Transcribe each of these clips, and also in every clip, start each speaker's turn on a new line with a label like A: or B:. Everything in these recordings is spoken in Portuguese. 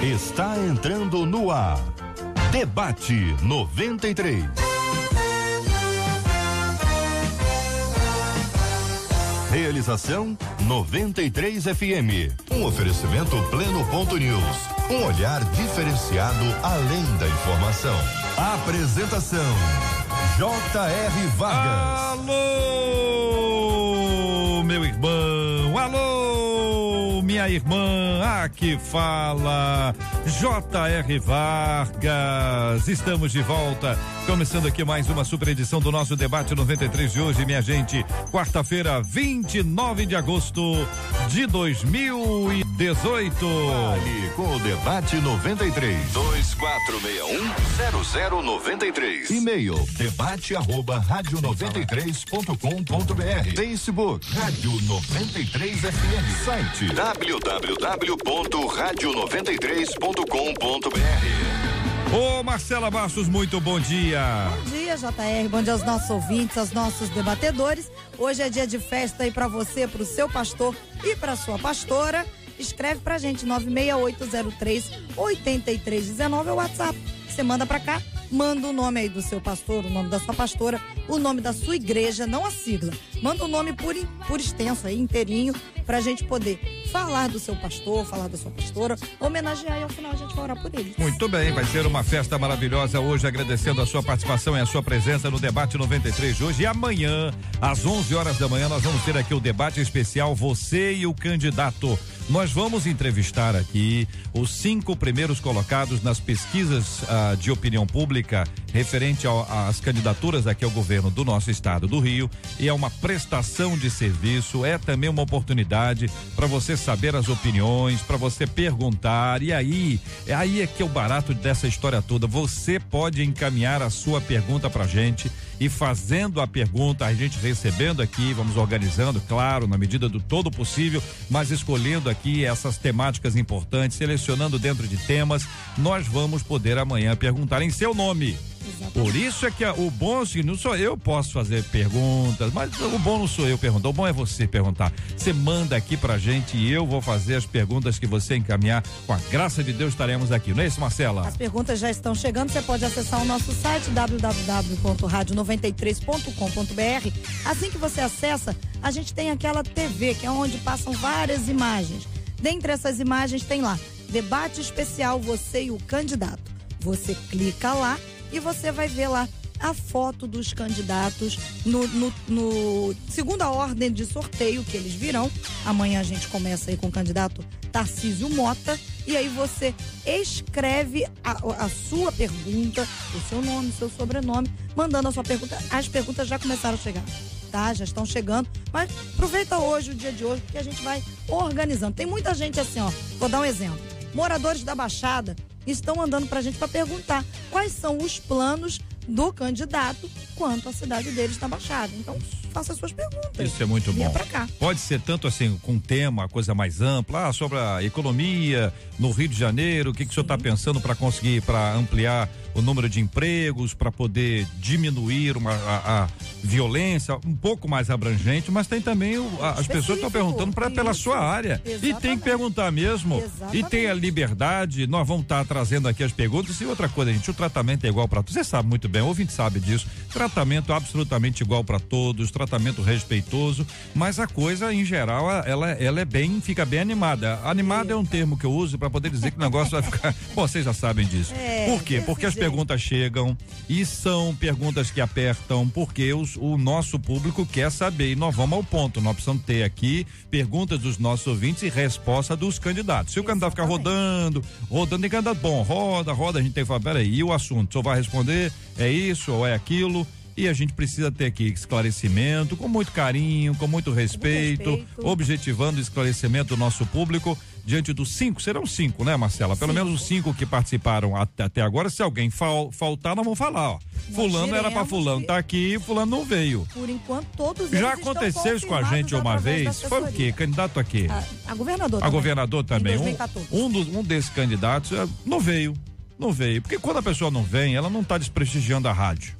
A: Está entrando no ar. Debate 93. Realização 93 FM. Um oferecimento Pleno.news. Um olhar diferenciado além da informação. Apresentação J.R. Vargas.
B: Alô, meu irmão. Alô, minha irmã. Aqui fala J.R. Vargas. Estamos de volta. Começando aqui mais uma super edição do nosso Debate 93 de hoje, minha gente. Quarta-feira, 29 de agosto de 2018.
A: Vale com o Debate 93. 2461-0093. E-mail debate@radio93.com.br. Facebook Rádio 93 FM. Site www.radio93.com.br.
B: Ô Marcela Bastos, muito bom dia.
C: Bom dia, JR, bom dia aos nossos ouvintes, aos nossos debatedores. Hoje é dia de festa aí pra você, pro seu pastor e pra sua pastora. Escreve pra gente, 96803-8319 é o WhatsApp. Você manda pra cá, manda o nome aí do seu pastor, o nome da sua pastora, o nome da sua igreja, não a sigla. Manda o nome por extenso aí, inteirinho, pra gente poder falar do seu pastor, falar da sua pastora, homenagear e ao final a gente vai orar por eles.
B: Muito bem, vai ser uma festa maravilhosa hoje, agradecendo a sua participação e a sua presença no Debate 93 de hoje. E amanhã, às 11 horas da manhã, nós vamos ter aqui o debate especial Você e o Candidato. Nós vamos entrevistar aqui os 5 primeiros colocados nas pesquisas de opinião pública referente às candidaturas aqui ao governo do nosso estado do Rio, e é uma prestação de serviço, é também uma oportunidade para você saber as opiniões, para você perguntar, e aí é que é o barato dessa história toda. Você pode encaminhar a sua pergunta pra gente, e fazendo a pergunta, a gente recebendo aqui, vamos organizando, claro, na medida do todo possível, mas escolhendo aqui essas temáticas importantes, selecionando dentro de temas, nós vamos poder amanhã perguntar em seu nome. Exatamente. Por isso é que o bom é que não sou eu, posso fazer perguntas, mas o bom não sou eu perguntar, o bom é você perguntar. Você manda aqui pra gente e eu vou fazer as perguntas que você encaminhar. Com a graça de Deus estaremos aqui, não é isso, Marcela?
C: As perguntas já estão chegando, você pode acessar o nosso site www.radio93.com.br. Assim que você acessa, a gente tem aquela TV, que é onde passam várias imagens. Dentre essas imagens tem lá, debate especial Você e o Candidato. Você clica lá e você vai ver lá a foto dos candidatos no segunda ordem de sorteio que eles virão. Amanhã a gente começa aí com o candidato Tarcísio Mota, e aí você escreve a sua pergunta, o seu nome, o seu sobrenome, mandando a sua pergunta. As perguntas já começaram a chegar, tá? Já estão chegando, mas aproveita hoje, o dia de hoje, porque a gente vai organizando. Tem muita gente assim, ó, vou dar um exemplo. Moradores da Baixada estão mandando pra gente para perguntar quais são os planos do candidato quanto à cidade deles na Baixada. Então, faça suas perguntas.
B: Isso é muito bom.
C: Pra cá.
B: Pode ser tanto assim, com tema, coisa mais ampla, sobre a economia no Rio de Janeiro, o que o senhor está pensando para conseguir, para ampliar o número de empregos, para poder diminuir a violência, um pouco mais abrangente, mas tem também as pessoas estão perguntando pela sua área. Exatamente. E tem que perguntar mesmo. Exatamente. E tem a liberdade, nós vamos estar trazendo aqui as perguntas. E outra coisa, gente, o tratamento é igual para todos. Você sabe muito bem, o ouvinte sabe disso. Tratamento absolutamente igual para todos, tratamento respeitoso, mas a coisa em geral ela é fica bem animada. Animada é um termo que eu uso para poder dizer que o negócio vai ficar. Bom, vocês já sabem disso. Por quê? Porque as perguntas chegam e são perguntas que apertam, porque o nosso público quer saber, e nós vamos ao ponto. Nós precisamos ter aqui perguntas dos nossos ouvintes e resposta dos candidatos. Se o candidato ficar rodando, tem candidato bom, roda, a gente tem que falar, peraí, e o assunto? O senhor vai responder? É isso ou é aquilo? E a gente precisa ter aqui esclarecimento, com muito carinho, com muito respeito, objetivando o esclarecimento do nosso público diante dos 5, serão 5, né, Marcela? Pelo menos os 5 que participaram até agora. Se alguém faltar, nós vamos falar, ó. Fulano era pra fulano, tá aqui, fulano não veio.
C: Por enquanto, todos
B: já aconteceu isso com a gente uma vez. Foi o quê? Candidato a quê?
C: A governador.
B: A governador também.
C: Em 2014.
B: Um desses candidatos não veio. Porque quando a pessoa não vem, ela não tá desprestigiando a rádio.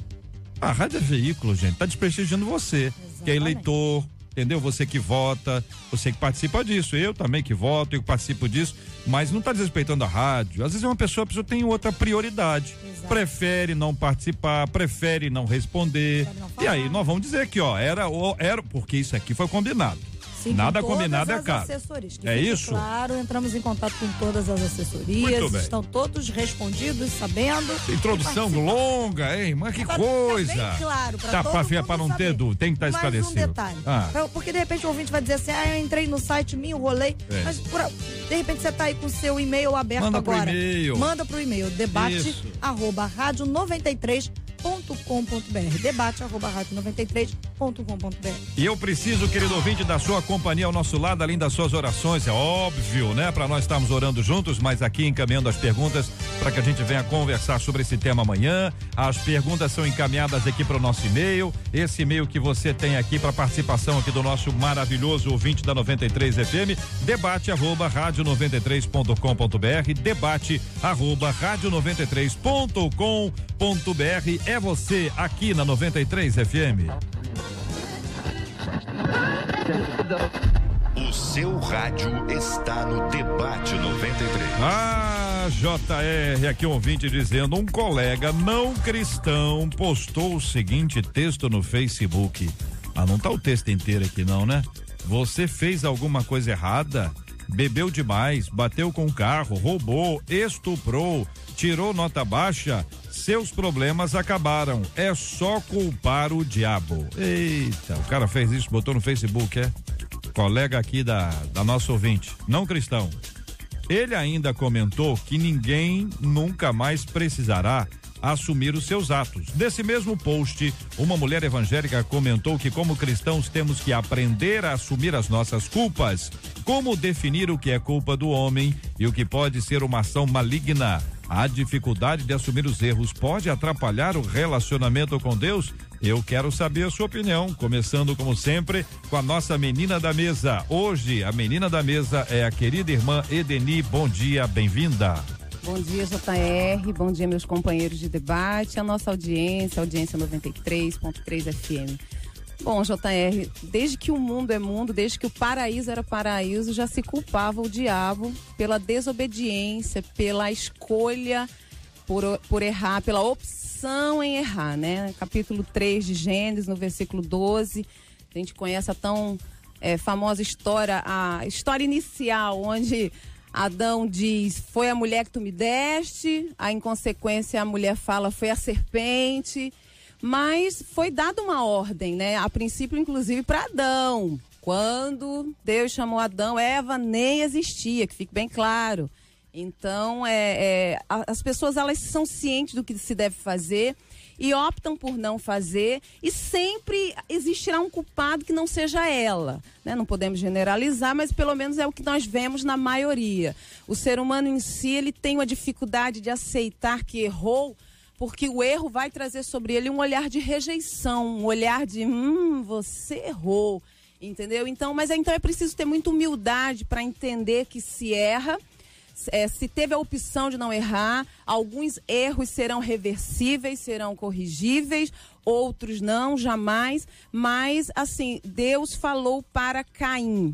B: A rádio é veículo, gente, tá desprestigiando você, exatamente, que é eleitor, entendeu? Você que vota, você que participa disso, eu também que voto, eu que participo disso, mas não está desrespeitando a rádio. Às vezes a pessoa tem outra prioridade. Exato. Prefere não participar, prefere não responder. E aí nós vamos dizer que, era porque isso aqui foi combinado. Sim, nada combinado é caro. É isso?
C: Claro, entramos em contato com todas as assessorias, estão todos respondidos, sabendo.
B: Introdução longa, hein? Mas que coisa!
C: Bem claro, para
B: não ter dúvida, tem que estar esclarecido.
C: Mais um detalhe, porque de repente o ouvinte vai dizer assim, eu entrei no site, me enrolei, mas de repente você está aí com o seu e-mail aberto.
B: Manda
C: agora.
B: Pro e-mail.
C: Manda pro e-mail, debate@radio93.com.br, debate@radio93.com.br.
B: E eu preciso, querido ouvinte, da sua companhia ao nosso lado, além das suas orações, é óbvio, né? Para nós estarmos orando juntos, mas aqui encaminhando as perguntas para que a gente venha conversar sobre esse tema amanhã. As perguntas são encaminhadas aqui para o nosso e-mail, esse e-mail que você tem aqui para participação aqui do nosso maravilhoso ouvinte da 93 FM, debate@radio93.com.br, debate@radio93.com.br. É você aqui na 93 FM.
A: O seu rádio está no Debate 93.
B: JR, aqui um ouvinte dizendo, um colega não cristão postou o seguinte texto no Facebook. Não tá o texto inteiro aqui não, né? Você fez alguma coisa errada? Bebeu demais, bateu com o carro, roubou, estuprou, tirou nota baixa, seus problemas acabaram. É só culpar o diabo. Eita, o cara fez isso, botou no Facebook, colega aqui da nossa ouvinte, não cristão. Ele ainda comentou que ninguém nunca mais precisará assumir os seus atos. Nesse mesmo post, uma mulher evangélica comentou que como cristãos temos que aprender a assumir as nossas culpas. Como definir o que é culpa do homem e o que pode ser uma ação maligna? A dificuldade de assumir os erros pode atrapalhar o relacionamento com Deus? Eu quero saber a sua opinião, começando como sempre com a nossa menina da mesa. Hoje a menina da mesa é a querida irmã Edeni. Bom dia, bem-vinda.
D: Bom dia, JR, bom dia meus companheiros de debate, a nossa audiência 93.3 FM. Bom, JR, desde que o mundo é mundo, desde que o paraíso era paraíso, já se culpava o diabo pela desobediência, pela escolha por errar, pela opção em errar, né? Capítulo 3 de Gênesis, no versículo 12, a gente conhece a tão famosa história, a história inicial, onde Adão diz, foi a mulher que tu me deste, aí em consequência a mulher fala, foi a serpente, mas foi dada uma ordem, né? A princípio, inclusive, para Adão. Quando Deus chamou Adão, Eva nem existia, que fique bem claro. Então, as pessoas, elas são cientes do que se deve fazer e optam por não fazer, e sempre existirá um culpado que não seja ela, né? Não podemos generalizar, mas pelo menos é o que nós vemos na maioria. O ser humano em si, ele tem uma dificuldade de aceitar que errou, porque o erro vai trazer sobre ele um olhar de rejeição, um olhar de, você errou, entendeu? Então é preciso ter muita humildade para entender que se erra. Se teve a opção de não errar, alguns erros serão reversíveis, serão corrigíveis, outros não, jamais. Mas, assim, Deus falou para Caim,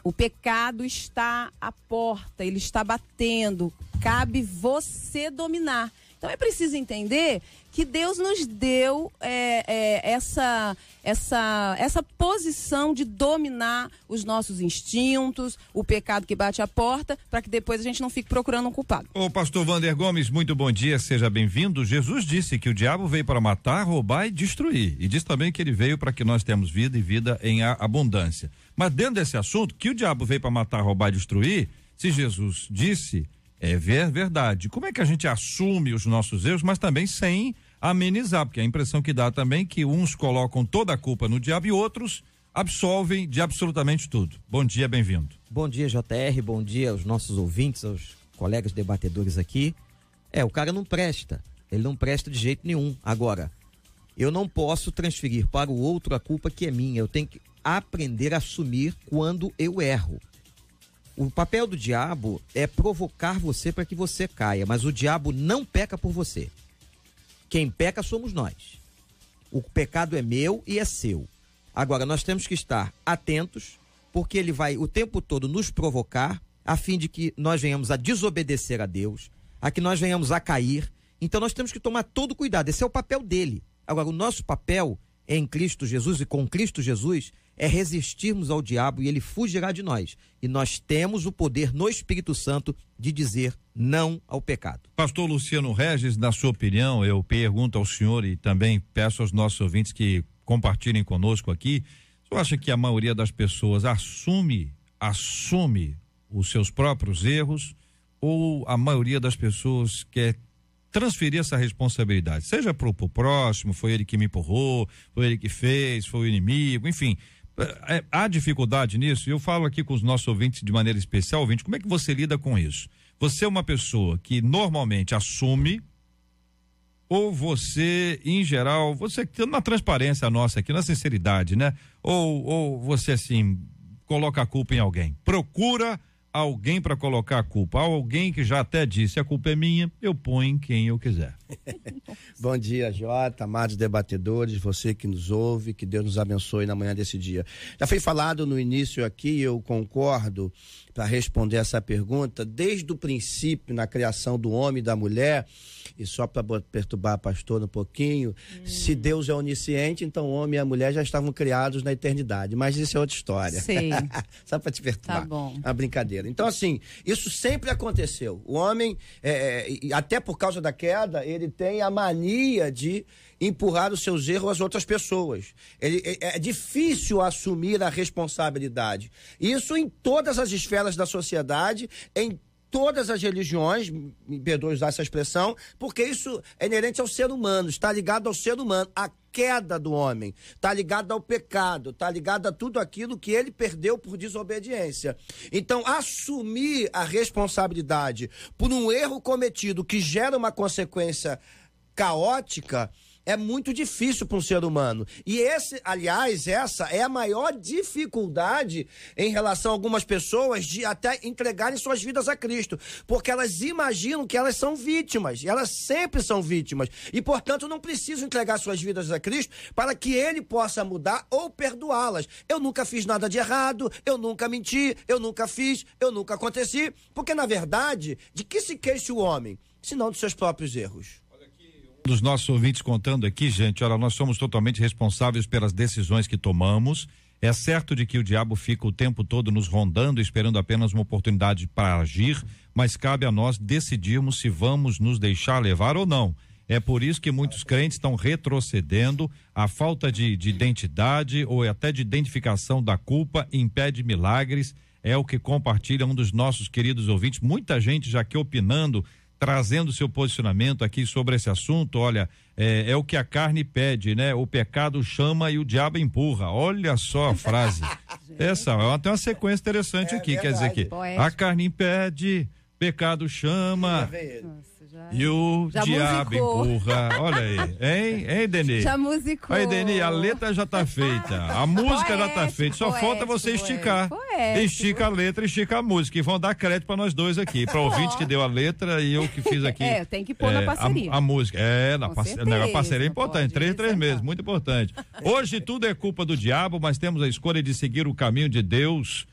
D: o pecado está à porta, ele está batendo, cabe você dominar. Então é preciso entender que Deus nos deu essa posição de dominar os nossos instintos, o pecado que bate à porta, para que depois a gente não fique procurando um culpado.
B: Ô pastor Wander Gomes, muito bom dia, seja bem-vindo. Jesus disse que o diabo veio para matar, roubar e destruir. E diz também que ele veio para que nós tenhamos vida e vida em abundância. Mas dentro desse assunto, que o diabo veio para matar, roubar e destruir, se Jesus disse, é verdade. Como é que a gente assume os nossos erros, mas também sem amenizar? Porque a impressão que dá também é que uns colocam toda a culpa no diabo e outros absolvem de absolutamente tudo. Bom dia, bem-vindo.
E: Bom dia, JR, bom dia aos nossos ouvintes, aos colegas debatedores aqui. O cara não presta, ele não presta de jeito nenhum. Agora, eu não posso transferir para o outro a culpa que é minha, eu tenho que aprender a assumir quando eu erro. O papel do diabo é provocar você para que você caia, mas o diabo não peca por você. Quem peca somos nós. O pecado é meu e é seu. Agora, nós temos que estar atentos, porque ele vai o tempo todo nos provocar, a fim de que nós venhamos a desobedecer a Deus, a que nós venhamos a cair. Então nós temos que tomar todo cuidado, esse é o papel dele. Agora, o nosso papel em Cristo Jesus e com Cristo Jesus é resistirmos ao diabo e ele fugirá de nós. E nós temos o poder no Espírito Santo de dizer não ao pecado.
B: Pastor Luciano Regis, na sua opinião, eu pergunto ao senhor e também peço aos nossos ouvintes que compartilhem conosco aqui, o senhor acha que a maioria das pessoas assume os seus próprios erros, ou a maioria das pessoas quer transferir essa responsabilidade, seja pro próximo, foi ele que me empurrou, foi ele que fez, foi o inimigo, enfim, há dificuldade nisso? Eu falo aqui com os nossos ouvintes de maneira especial, ouvinte, como é que você lida com isso? Você é uma pessoa que normalmente assume, ou você, em geral, você na transparência nossa aqui, na sinceridade, né? Ou você assim, coloca a culpa em alguém, procura alguém para colocar a culpa, alguém que já até disse, a culpa é minha, eu ponho em quem eu quiser.
F: Bom dia, Jota, amados debatedores, você que nos ouve, que Deus nos abençoe na manhã desse dia. Já foi falado no início aqui, eu concordo, para responder essa pergunta, desde o princípio, na criação do homem e da mulher, e só para perturbar a pastora um pouquinho, se Deus é onisciente, então o homem e a mulher já estavam criados na eternidade, mas isso é outra história.
D: Sim.
F: Só para te perturbar.
D: Tá bom.
F: A brincadeira. Então, assim, isso sempre aconteceu. O homem, até por causa da queda, ele tem a mania de empurrar os seus erros às outras pessoas. É difícil assumir a responsabilidade. Isso em todas as esferas da sociedade, em todas as religiões, me perdoe usar essa expressão, porque isso é inerente ao ser humano, está ligado ao ser humano. A queda do homem está ligada ao pecado, está ligada a tudo aquilo que ele perdeu por desobediência. Então, assumir a responsabilidade por um erro cometido que gera uma consequência caótica é muito difícil para um ser humano. E essa é a maior dificuldade em relação a algumas pessoas de até entregarem suas vidas a Cristo. Porque elas imaginam que elas são vítimas. E elas sempre são vítimas. E, portanto, não precisam entregar suas vidas a Cristo para que Ele possa mudar ou perdoá-las. Eu nunca fiz nada de errado, eu nunca menti, eu nunca fiz, eu nunca aconteci. Porque, na verdade, de que se queixa o homem? Senão dos seus próprios erros.
B: Dos nossos ouvintes contando aqui, gente, olha, nós somos totalmente responsáveis pelas decisões que tomamos. É certo de que o diabo fica o tempo todo nos rondando, esperando apenas uma oportunidade para agir, mas cabe a nós decidirmos se vamos nos deixar levar ou não. É por isso que muitos crentes estão retrocedendo. A falta de identidade ou até de identificação da culpa impede milagres. É o que compartilha um dos nossos queridos ouvintes. Muita gente já aqui opinando, trazendo seu posicionamento aqui sobre esse assunto. Olha, é o que a carne pede, né? O pecado chama e o diabo empurra. Olha só a frase. Essa tem uma sequência interessante aqui, quer dizer que a carne impede, pecado chama e o diabo empurra. Olha aí, hein, Deni?
D: Já musicou.
B: Aí, Deni, a letra já tá feita, a música já tá feita, só falta você esticar. Estica a letra, estica a música, e vão dar crédito pra nós dois aqui, pra ouvinte que deu a letra e eu que fiz aqui.
D: Tem que pôr na parceria.
B: A música, na parceria é importante, 3 meses, muito importante. Hoje tudo é culpa do diabo, mas temos a escolha de seguir o caminho de Deus.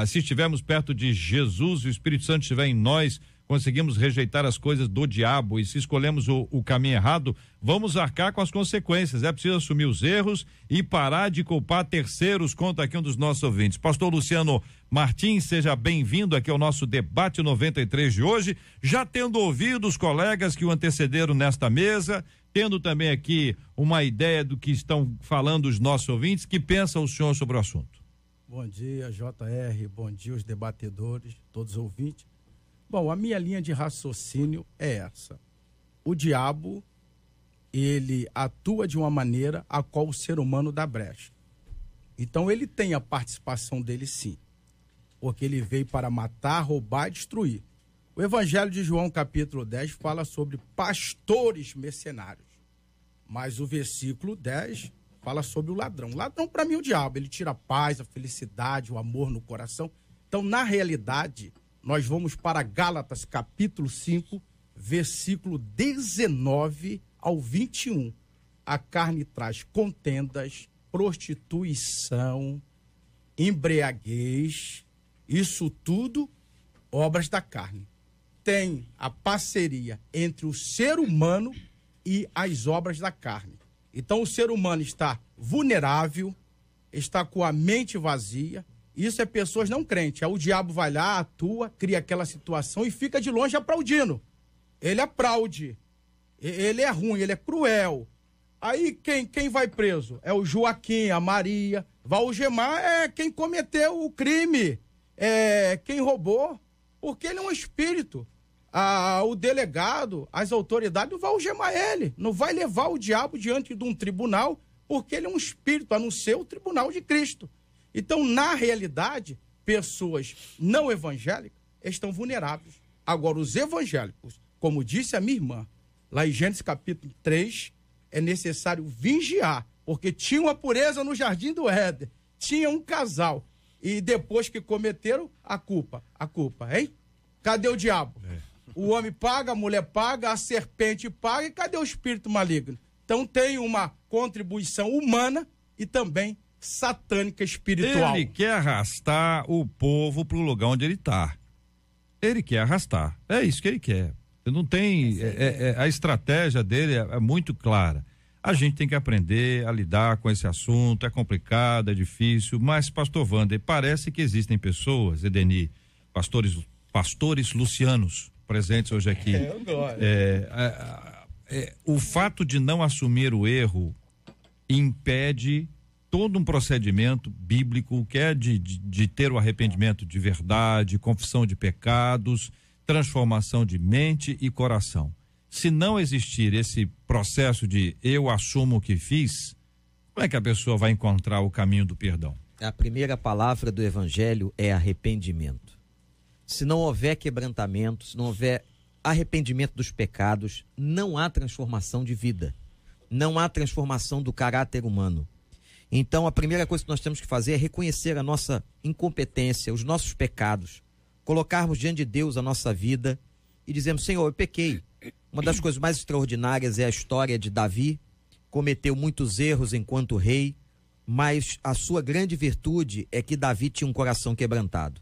B: Se estivermos perto de Jesus e o Espírito Santo estiver em nós, conseguimos rejeitar as coisas do diabo, e se escolhemos o caminho errado, vamos arcar com as consequências. É preciso assumir os erros e parar de culpar terceiros. Conta aqui um dos nossos ouvintes. Pastor Luciano Martins, seja bem-vindo aqui ao nosso debate 93 de hoje, já tendo ouvido os colegas que o antecederam nesta mesa, tendo também aqui uma ideia do que estão falando os nossos ouvintes. Que pensa o senhor sobre o assunto?
G: Bom dia, JR, bom dia os debatedores, todos os ouvintes. Bom, a minha linha de raciocínio é essa. O diabo, ele atua de uma maneira a qual o ser humano dá brecha. Então, ele tem a participação dele, sim. Porque ele veio para matar, roubar e destruir. O Evangelho de João, capítulo 10, fala sobre pastores mercenários. Mas o versículo 10 fala sobre o ladrão. O ladrão, para mim, é o diabo. Ele tira a paz, a felicidade, o amor no coração. Então, na realidade, nós vamos para Gálatas, capítulo 5, versículo 19 ao 21. A carne traz contendas, prostituição, embriaguez, isso tudo obras da carne. Tem a parceria entre o ser humano e as obras da carne. Então o ser humano está vulnerável, está com a mente vazia. Isso é pessoas não crentes. Aí o diabo vai lá, atua, cria aquela situação e fica de longe aplaudindo. Ele aplaude. Ele é ruim, ele é cruel. Aí quem vai preso? É o Joaquim, a Maria. Vai algemar é quem cometeu o crime, é quem roubou, porque ele é um espírito. O delegado, as autoridades não vão algemar ele, não vai levar o diabo diante de um tribunal, porque ele é um espírito, a não ser o tribunal de Cristo. Então, na realidade, pessoas não evangélicas estão vulneráveis. Agora, os evangélicos, como disse a minha irmã, lá em Gênesis capítulo 3, é necessário vigiar, porque tinha uma pureza no Jardim do Éden, tinha um casal, e depois que cometeram, a culpa, hein? Cadê o diabo? O homem paga, a mulher paga, a serpente paga, e cadê o espírito maligno? Então tem uma contribuição humana e também satânica espiritual.
B: Ele quer arrastar o povo para o lugar onde ele está. Ele quer arrastar. É isso que ele quer. Ele não tem. A estratégia dele é muito clara. A gente tem que aprender a lidar com esse assunto. É complicado, é difícil. Mas, pastor Wander, parece que existem pessoas, Edeni, pastores lucianos, presentes hoje aqui. O fato de não assumir o erro impede todo um procedimento bíblico que é de ter o arrependimento de verdade, confissão de pecados, transformação de mente e coração. Se não existir esse processo de eu assumo o que fiz, como é que a pessoa vai encontrar o caminho do perdão?
E: A primeira palavra do evangelho é arrependimento. Se não houver quebrantamento, se não houver arrependimento dos pecados, não há transformação de vida. Não há transformação do caráter humano. Então, a primeira coisa que nós temos que fazer é reconhecer a nossa incompetência, os nossos pecados, colocarmos diante de Deus a nossa vida e dizermos: Senhor, eu pequei. Uma das coisas mais extraordinárias é a história de Davi. Cometeu muitos erros enquanto rei, mas a sua grande virtude é que Davi tinha um coração quebrantado.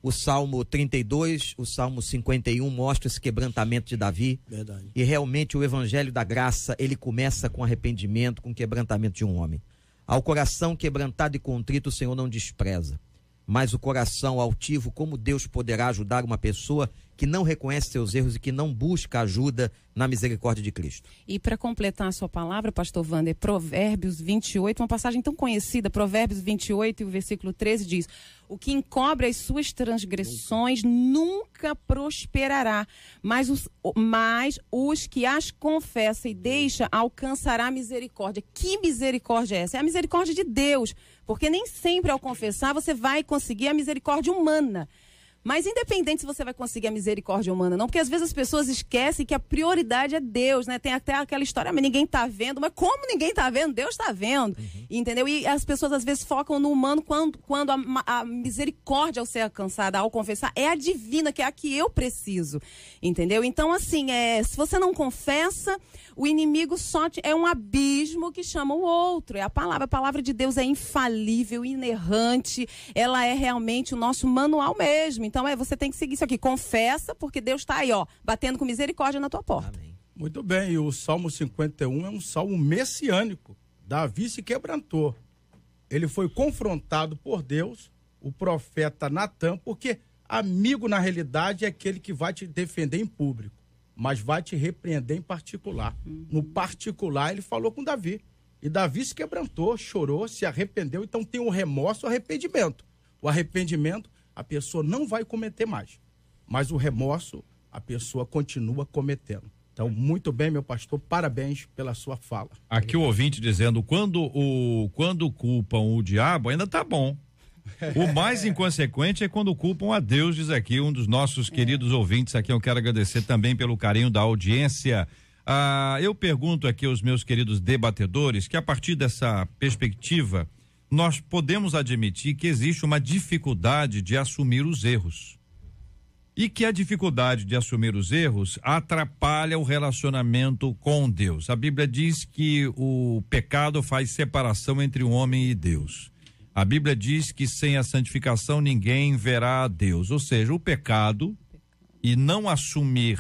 E: O Salmo 32, o Salmo 51 mostra esse quebrantamento de Davi.
F: Verdade.
E: E realmente o evangelho da graça, ele começa com arrependimento, com quebrantamento de um homem. Ao coração quebrantado e contrito, o Senhor não despreza. Mas o coração altivo, como Deus poderá ajudar uma pessoa que não reconhece seus erros e que não busca ajuda na misericórdia de Cristo?
D: E para completar a sua palavra, pastor Wander, Provérbios 28, uma passagem tão conhecida, Provérbios 28 e o versículo 13 diz: o que encobre as suas transgressões nunca prosperará, mas os que as confessa e deixa alcançará misericórdia. Que misericórdia é essa? É a misericórdia de Deus, porque nem sempre ao confessar você vai conseguir a misericórdia humana. Mas independente se você vai conseguir a misericórdia humana ou não, porque às vezes as pessoas esquecem que a prioridade é Deus, né? Tem até aquela história, mas ninguém tá vendo. Mas como ninguém tá vendo? Deus tá vendo. Entendeu? E as pessoas às vezes focam no humano quando a misericórdia ao ser alcançada, ao confessar, é a divina, que é a que eu preciso. Entendeu? Então, assim, se você não confessa, o inimigo é um abismo que chama o outro. A palavra de Deus é infalível, inerrante, ela é realmente o nosso manual mesmo. Então, você tem que seguir isso aqui. Confessa, porque Deus está aí, batendo com misericórdia na tua porta.
E: Amém.
G: Muito bem, e o Salmo 51 é um salmo messiânico. Davi se quebrantou. Ele foi confrontado por Deus, o profeta Natan, porque amigo, na realidade, é aquele que vai te defender em público, mas vai te repreender em particular. No particular, ele falou com Davi. E Davi se quebrantou, chorou, se arrependeu. Então tem o remorso, o arrependimento. O arrependimento, a pessoa não vai cometer mais. Mas o remorso, a pessoa continua cometendo. Então, muito bem, meu pastor, parabéns pela sua fala.
B: Aqui o ouvinte dizendo: quando culpam o diabo, ainda tá bom. O mais inconsequente é quando culpam a Deus, diz aqui um dos nossos queridos ouvintes. Aqui eu quero agradecer também pelo carinho da audiência. Eu pergunto aqui aos meus queridos debatedores que, a partir dessa perspectiva, nós podemos admitir que existe uma dificuldade de assumir os erros. e que a dificuldade de assumir os erros atrapalha o relacionamento com Deus. A Bíblia diz que o pecado faz separação entre o homem e Deus. A Bíblia diz que sem a santificação ninguém verá a Deus. Ou seja, o pecado e não assumir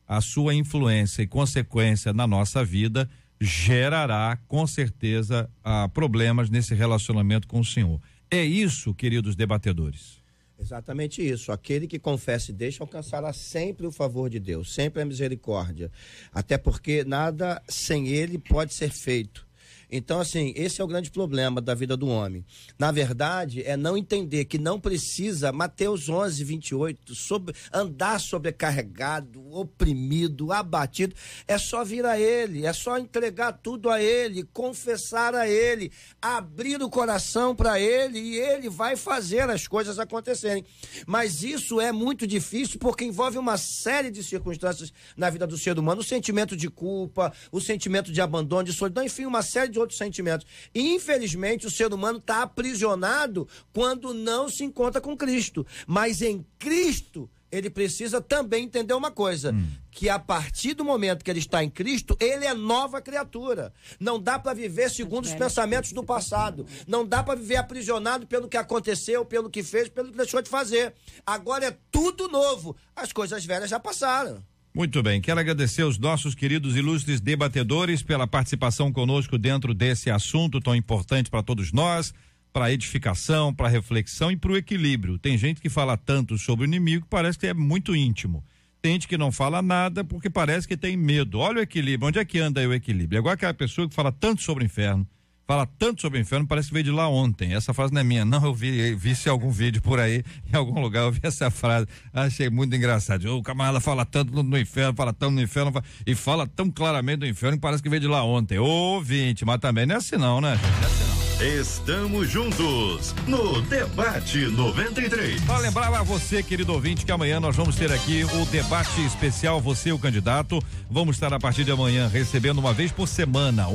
B: a sua influência e consequência na nossa vida gerará, com certeza, problemas nesse relacionamento com o Senhor. É isso, queridos debatedores.
F: Exatamente isso. Aquele que confessa e deixa alcançará sempre o favor de Deus, sempre a misericórdia. Até porque nada sem ele pode ser feito. Então, assim, esse é o grande problema da vida do homem. Na verdade, é não entender que não precisa, Mateus 11, 28, andar sobrecarregado, oprimido, abatido. É só vir a Ele, é só entregar tudo a Ele, confessar a Ele, abrir o coração para Ele e Ele vai fazer as coisas acontecerem. Mas isso é muito difícil porque envolve uma série de circunstâncias na vida do ser humano. O sentimento de culpa, o sentimento de abandono, de solidão, enfim, uma série de outros sentimentos. E, infelizmente, o ser humano está aprisionado quando não se encontra com Cristo. Mas em Cristo, ele precisa também entender uma coisa, que a partir do momento que ele está em Cristo, ele é nova criatura. Não dá para viver segundo os pensamentos do passado. Não dá para viver aprisionado pelo que aconteceu, pelo que fez, pelo que deixou de fazer. Agora é tudo novo. As coisas velhas já passaram.
B: Muito bem, quero agradecer aos nossos queridos ilustres debatedores pela participação conosco dentro desse assunto tão importante para todos nós, para a edificação, para a reflexão e para o equilíbrio. Tem gente que fala tanto sobre o inimigo, parece que é muito íntimo. Tem gente que não fala nada porque parece que tem medo. Olha o equilíbrio, onde é que anda aí o equilíbrio? É igual aquela pessoa que fala tanto sobre o inferno, parece que veio de lá ontem. Essa frase não é minha, não, eu vi se algum vídeo por aí, em algum lugar, eu vi essa frase, achei muito engraçado. O camarada fala tanto no inferno, e fala tão claramente do inferno que parece que veio de lá ontem. Ouvinte, mas também não é assim não, né? Não é assim não.
A: Estamos juntos no Debate 93.
B: Para lembrar a você, querido ouvinte, que amanhã nós vamos ter aqui o debate especial Você, o Candidato. Vamos estar a partir de amanhã recebendo uma vez por semana,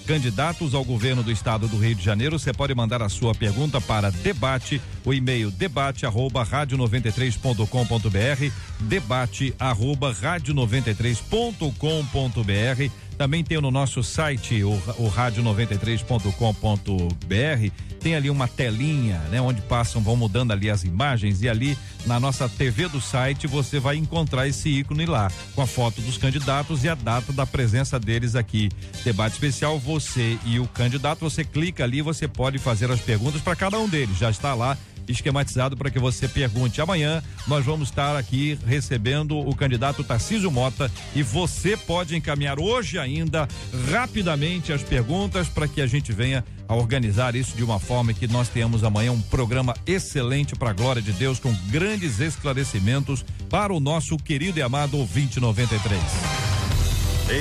B: candidatos ao governo do estado do Rio de Janeiro. Você pode mandar a sua pergunta para debate, o e-mail debate@radio93.com.br, debate@radio93.com.br. Também tem no nosso site, o radio93.com.br, tem ali uma telinha, né? Onde vão mudando ali as imagens e ali na nossa TV do site você vai encontrar esse ícone lá, com a foto dos candidatos e a data da presença deles aqui. Debate especial, você e o candidato, você clica ali, você pode fazer as perguntas para cada um deles, já está lá esquematizado para que você pergunte. Amanhã nós vamos estar aqui recebendo o candidato Tarcísio Mota e você pode encaminhar hoje ainda rapidamente as perguntas para que a gente venha a organizar isso de uma forma que nós tenhamos amanhã um programa excelente para a glória de Deus, com grandes esclarecimentos para o nosso querido e amado ouvinte 93.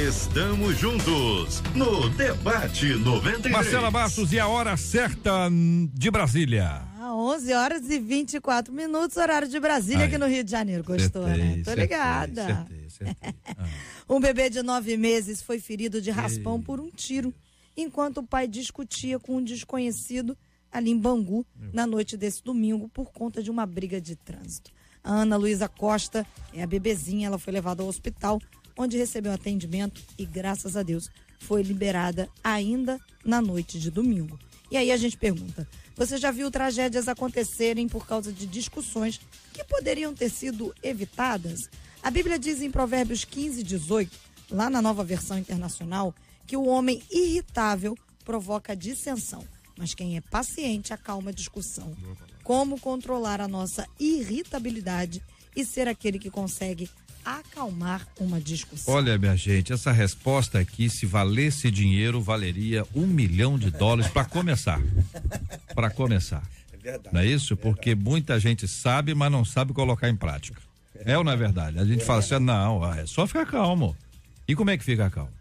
A: Estamos juntos no Debate 93.
B: Marcela Bastos, e a hora certa de Brasília.
C: 11 horas e 24 minutos, horário de Brasília, aqui no Rio de Janeiro. Gostou, né? Tô ligada.
B: Acertei.
C: Um bebê de 9 meses foi ferido de raspão por um tiro, enquanto o pai discutia com um desconhecido ali em Bangu, na noite desse domingo, por conta de uma briga de trânsito. A Ana Luísa Costa é a bebezinha, ela foi levada ao hospital, onde recebeu atendimento e, graças a Deus, foi liberada ainda na noite de domingo. E aí a gente pergunta, você já viu tragédias acontecerem por causa de discussões que poderiam ter sido evitadas? A Bíblia diz em Provérbios 15:18, lá na Nova Versão Internacional, que o homem irritável provoca dissensão, mas quem é paciente acalma a discussão. Como controlar a nossa irritabilidade e ser aquele que consegue acalmar uma discussão?
B: Olha, minha gente, essa resposta aqui, se valesse dinheiro, valeria $1 milhão para começar. Para começar.
F: É verdade.
B: Não é isso? Porque muita gente sabe, mas não sabe colocar em prática. É ou não é verdade? A gente fala assim, não, é só ficar calmo. E como é que fica calmo?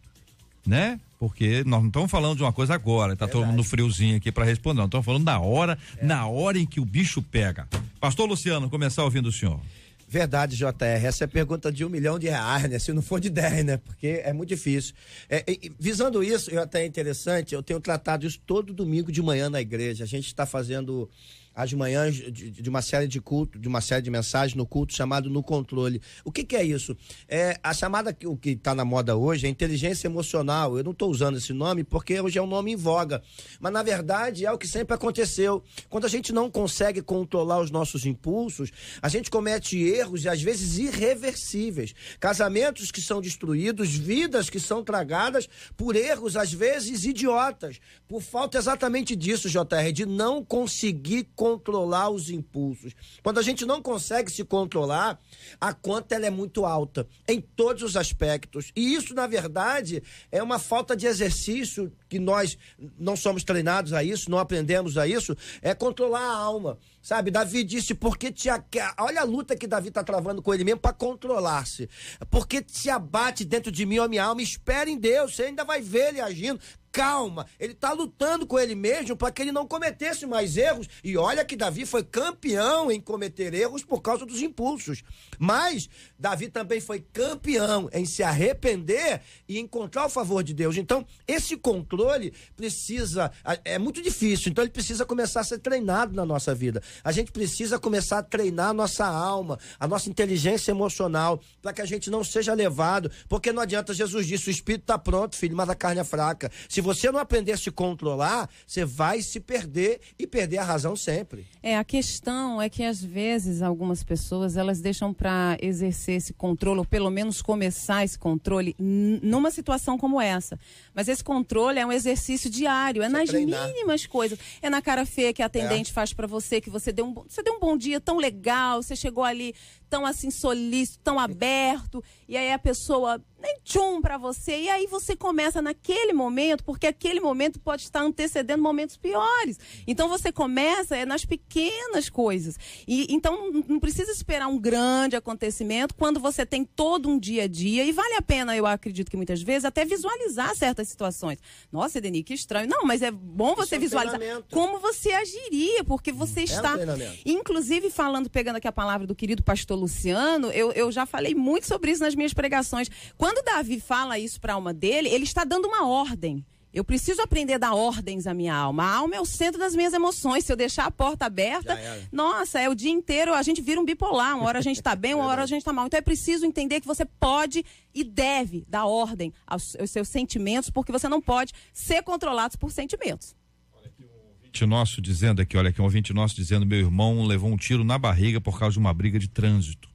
B: Né? Porque nós não estamos falando de uma coisa agora, tá todo mundo friozinho aqui para responder, nós estamos falando na hora em que o bicho pega. Pastor Luciano, começar ouvindo o senhor.
F: Verdade, JR. Essa é a pergunta de R$1 milhão, né? Se não for de 10, né? Porque é muito difícil. Visando isso, até é interessante, eu tenho tratado isso todo domingo de manhã na igreja. A gente está fazendo as manhãs de uma série de culto, de uma série de mensagens no culto chamado No Controle. O que é isso? É a chamada, o que está na moda hoje, é inteligência emocional. Eu não estou usando esse nome porque hoje é um nome em voga, mas na verdade é o que sempre aconteceu. Quando a gente não consegue controlar os nossos impulsos, a gente comete erros e às vezes irreversíveis. Casamentos que são destruídos, vidas que são tragadas por erros às vezes idiotas, por falta exatamente disso, JR, de não conseguir controlar os impulsos. Quando a gente não consegue se controlar, a conta ela é muito alta, em todos os aspectos. E isso, na verdade, é uma falta de exercício, que nós não somos treinados a isso, não aprendemos a isso, é controlar a alma. Sabe, Davi disse, porque olha a luta que Davi está travando com ele mesmo para controlar-se. Porque te abate dentro de mim, ó minha alma, espere em Deus, você ainda vai ver ele agindo. Calma, ele está lutando com ele mesmo para que ele não cometesse mais erros. E olha que Davi foi campeão em cometer erros por causa dos impulsos. Mas Davi também foi campeão em se arrepender e encontrar o favor de Deus. Então, esse controle é muito difícil, então ele precisa começar a ser treinado na nossa vida. A gente precisa começar a treinar a nossa alma, a nossa inteligência emocional, para que a gente não seja levado, porque não adianta, Jesus disse, o espírito está pronto, filho, mas a carne é fraca. Se você não aprender a se controlar, você vai se perder e perder a razão sempre.
D: A questão é que às vezes algumas pessoas, elas deixam para exercer esse controle, ou pelo menos começar esse controle numa situação como essa. Mas esse controle é um exercício diário, é nas mínimas coisas. É na cara feia que a atendente faz para você, que você deu um bom dia tão legal, você chegou ali tão assim solícito, tão aberto, e aí a pessoa nem tchum pra você, e aí você começa naquele momento, porque aquele momento pode estar antecedendo momentos piores. Então você começa nas pequenas coisas. E então não precisa esperar um grande acontecimento quando você tem todo um dia a dia, e vale a pena, eu acredito que muitas vezes, até visualizar certas situações. Nossa, Edeni, que estranho. Não, mas é bom você visualizar como você agiria, porque você está... Inclusive, pegando aqui a palavra do querido pastor Luciano, eu já falei muito sobre isso nas minhas pregações. Quando Davi fala isso para a alma dele, ele está dando uma ordem. Eu preciso aprender a dar ordens à minha alma. A alma é o centro das minhas emoções. Se eu deixar a porta aberta, nossa, é o dia inteiro, a gente vira um bipolar. Uma hora a gente está bem, uma hora a gente está mal. Então é preciso entender que você pode e deve dar ordem aos seus sentimentos, porque você não pode ser controlado por sentimentos.
B: Nosso dizendo aqui, olha aqui, um ouvinte nosso dizendo, meu irmão levou um tiro na barriga por causa de uma briga de trânsito.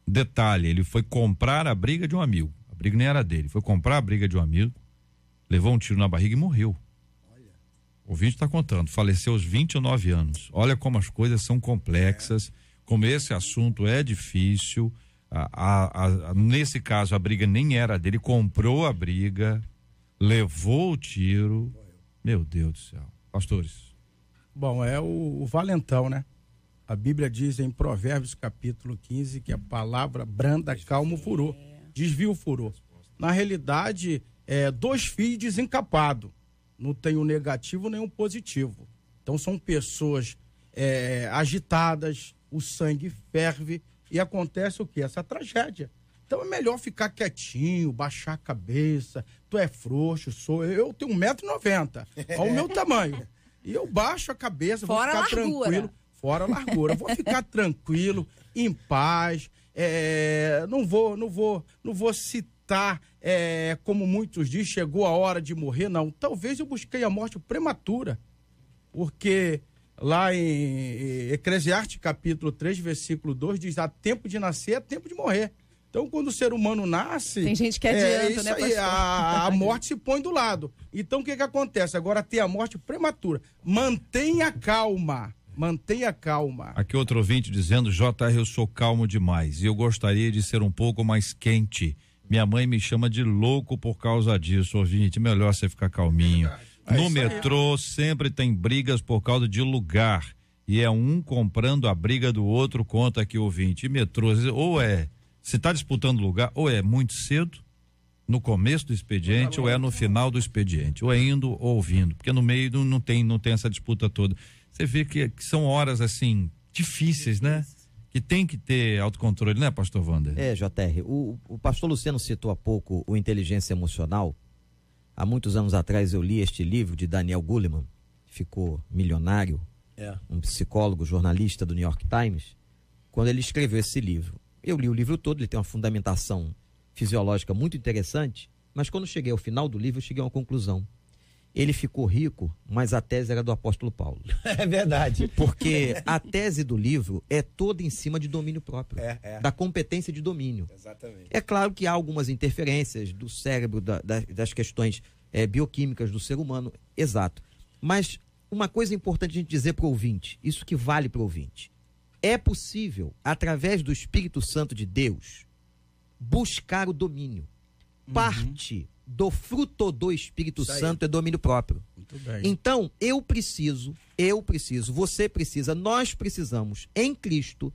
B: Detalhe, ele foi comprar a briga de um amigo. A briga nem era dele, foi comprar a briga de um amigo, levou um tiro na barriga e morreu. Olha. O ouvinte está contando, faleceu aos 29 anos. Olha como as coisas são complexas, como esse assunto é difícil. Nesse caso, a briga nem era dele, comprou a briga, levou o tiro. Meu Deus do céu. Pastores.
G: Bom, é o valentão, né? A Bíblia diz em Provérbios capítulo 15 que a palavra branda calma o furor, desvia o furor. Na realidade, 2 fios desencapados, não tem um negativo nem um positivo. Então são pessoas agitadas, o sangue ferve e acontece o quê? Essa tragédia. Então é melhor ficar quietinho, baixar a cabeça, tu é frouxo, eu tenho 1,90 m, olha o meu tamanho. E eu baixo a cabeça, vou ficar tranquilo. Fora a largura. Vou ficar tranquilo, em paz. Não vou citar, como muitos dizem, chegou a hora de morrer. Não, talvez eu busquei a morte prematura. Porque lá em Eclesiastes capítulo 3, versículo 2, diz, há tempo de nascer, é tempo de morrer. Então, quando o ser humano nasce...
D: Tem gente que adianta, né,
G: pastor? A morte se põe do lado. Então, o que acontece? Agora tem a morte prematura. Mantenha calma. Mantenha calma.
B: Aqui outro ouvinte dizendo, JR, eu sou calmo demais e eu gostaria de ser um pouco mais quente. Minha mãe me chama de louco por causa disso. Ouvinte, melhor você ficar calminho. No metrô sempre tem brigas por causa de lugar e é um comprando a briga do outro, conta aqui ouvinte. E metrô, se está disputando lugar, ou é muito cedo, no começo do expediente, ou é no final do expediente, ou é indo ou vindo, porque no meio não tem essa disputa toda. Você vê que são horas assim, difíceis, né? Que tem que ter autocontrole, né, pastor Wander?
E: JR, o pastor Luciano citou há pouco o Inteligência Emocional. Há muitos anos atrás eu li este livro de Daniel Goleman, ficou milionário, um psicólogo, jornalista do New York Times, quando ele escreveu esse livro. Eu li o livro todo, ele tem uma fundamentação fisiológica muito interessante, mas quando cheguei ao final do livro, eu cheguei a uma conclusão. Ele ficou rico, mas a tese era do apóstolo Paulo.
F: É verdade.
E: Porque a tese do livro é toda em cima de domínio próprio, da competência de domínio.
F: Exatamente.
E: É claro que há algumas interferências do cérebro, das questões bioquímicas do ser humano, exato. Mas uma coisa importante a gente dizer para o ouvinte, isso que vale para o ouvinte, é possível, através do Espírito Santo de Deus, buscar o domínio. Parte do fruto do Espírito Santo é domínio próprio.
G: Muito bem.
E: Então, eu preciso, você precisa, nós precisamos, em Cristo,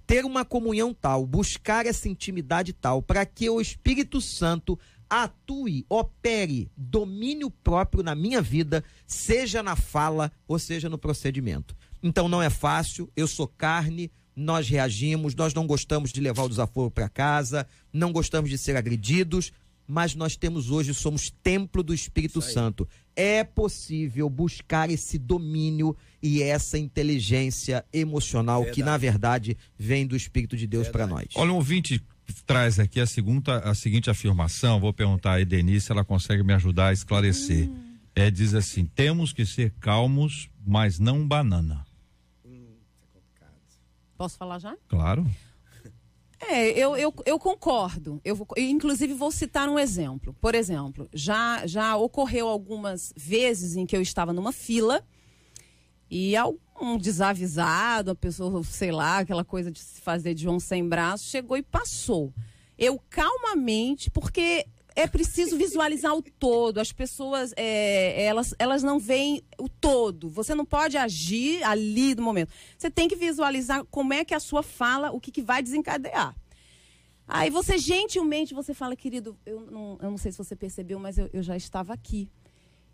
E: ter uma comunhão tal, buscar essa intimidade tal, para que o Espírito Santo atue, opere domínio próprio na minha vida, seja na fala ou seja no procedimento. Então não é fácil, eu sou carne, nós reagimos, nós não gostamos de levar o desaforo para casa, não gostamos de ser agredidos, mas nós temos hoje, somos templo do Espírito Santo. É possível buscar esse domínio e essa inteligência emocional que, na verdade, vem do Espírito de Deus para nós.
B: Olha, um ouvinte traz aqui a seguinte afirmação, vou perguntar a Edenice se ela consegue me ajudar a esclarecer. Diz assim, temos que ser calmos, mas não banana.
D: Posso falar já?
B: Claro.
D: Eu concordo. Inclusive, vou citar um exemplo. Por exemplo, já ocorreu algumas vezes em que eu estava numa fila e um desavisado, a pessoa, sei lá, aquela coisa de se fazer de João sem braço, chegou e passou. Eu calmamente, porque é preciso visualizar o todo. As pessoas, elas não veem o todo. Você não pode agir ali no momento. Você tem que visualizar como é que a sua fala, o que vai desencadear. Aí você, gentilmente, você fala, querido, eu não sei se você percebeu, mas eu já estava aqui.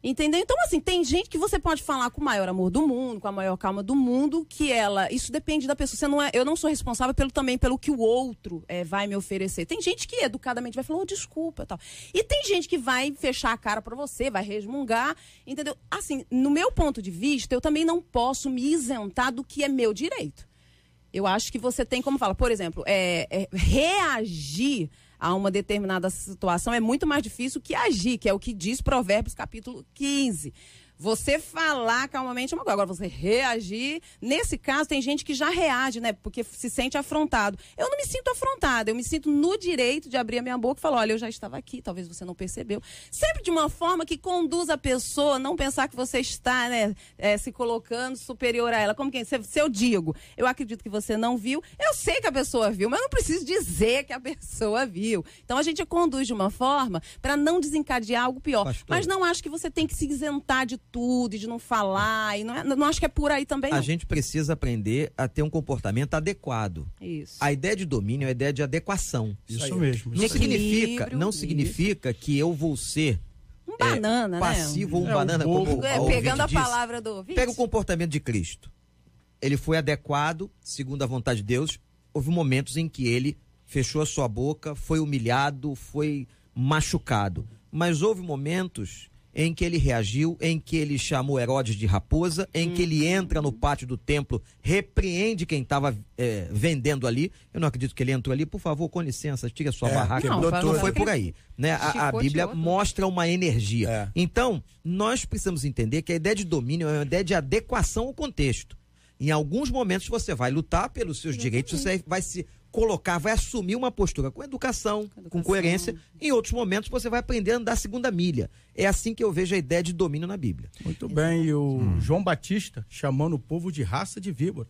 D: Entendeu? Então, assim, tem gente que você pode falar com o maior amor do mundo, com a maior calma do mundo, isso depende da pessoa. Eu não sou responsável também pelo que o outro vai me oferecer. Tem gente que educadamente vai falar, desculpa, tal. E tem gente que vai fechar a cara pra você, vai resmungar, entendeu? Assim, no meu ponto de vista, eu também não posso me isentar do que é meu direito. Eu acho que você tem como fala, por exemplo, reagir a uma determinada situação é muito mais difícil que agir, que é o que diz Provérbios capítulo 15. Você falar calmamente é uma coisa, agora você reagir, nesse caso tem gente que já reage, né, porque se sente afrontado. Eu não me sinto afrontada, eu me sinto no direito de abrir a minha boca e falar, olha, eu já estava aqui, talvez você não percebeu. Sempre de uma forma que conduz a pessoa a não pensar que você está, né, se colocando superior a ela. Como que se eu digo, eu acredito que você não viu, eu sei que a pessoa viu, mas eu não preciso dizer que a pessoa viu. Então a gente conduz de uma forma para não desencadear algo pior. Pastor, mas não acho que você tem que se isentar de tudo e de não falar, e não acho que é por aí também não.
E: A gente precisa aprender a ter um comportamento adequado.
D: Isso.
E: A ideia de domínio é a ideia de adequação.
G: Isso mesmo.
E: Não significa que eu vou ser
D: um banana,
E: passivo ou um banana.
D: Pegando a palavra do ouvinte.
E: Pega o comportamento de Cristo. Ele foi adequado, segundo a vontade de Deus. Houve momentos em que ele fechou a sua boca, foi humilhado, foi machucado. Mas houve momentos em que ele reagiu, em que ele chamou Herodes de raposa, em que ele entra no pátio do templo, repreende quem estava vendendo ali. Eu não acredito que ele entrou ali. Por favor, com licença, tire a sua barraca. Não foi por aí. Né? A Bíblia mostra uma energia. Então, nós precisamos entender que a ideia de domínio é uma ideia de adequação ao contexto. Em alguns momentos você vai lutar pelos seus direitos, você vai se colocar, vai assumir uma postura com educação, com coerência. Em outros momentos você vai aprender a andar a segunda milha. É assim que eu vejo a ideia de domínio na Bíblia.
G: Muito bem, e o João Batista chamando o povo de raça de víbora.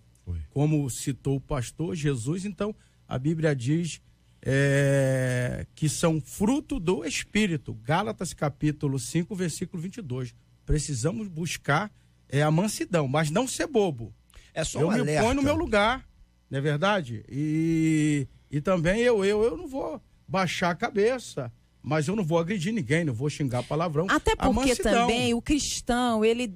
G: Como citou o pastor Jesus, então a Bíblia diz que são fruto do Espírito. Gálatas capítulo 5, versículo 22. Precisamos buscar a mansidão, mas não ser bobo.
F: É só
G: eu
F: um
G: me
F: alerta.
G: ponho no meu lugar, não é verdade? E também eu não vou baixar a cabeça. mas eu não vou agredir ninguém, não vou xingar palavrão.
D: Até
G: A
D: porque
G: mansidão.
D: também o cristão, ele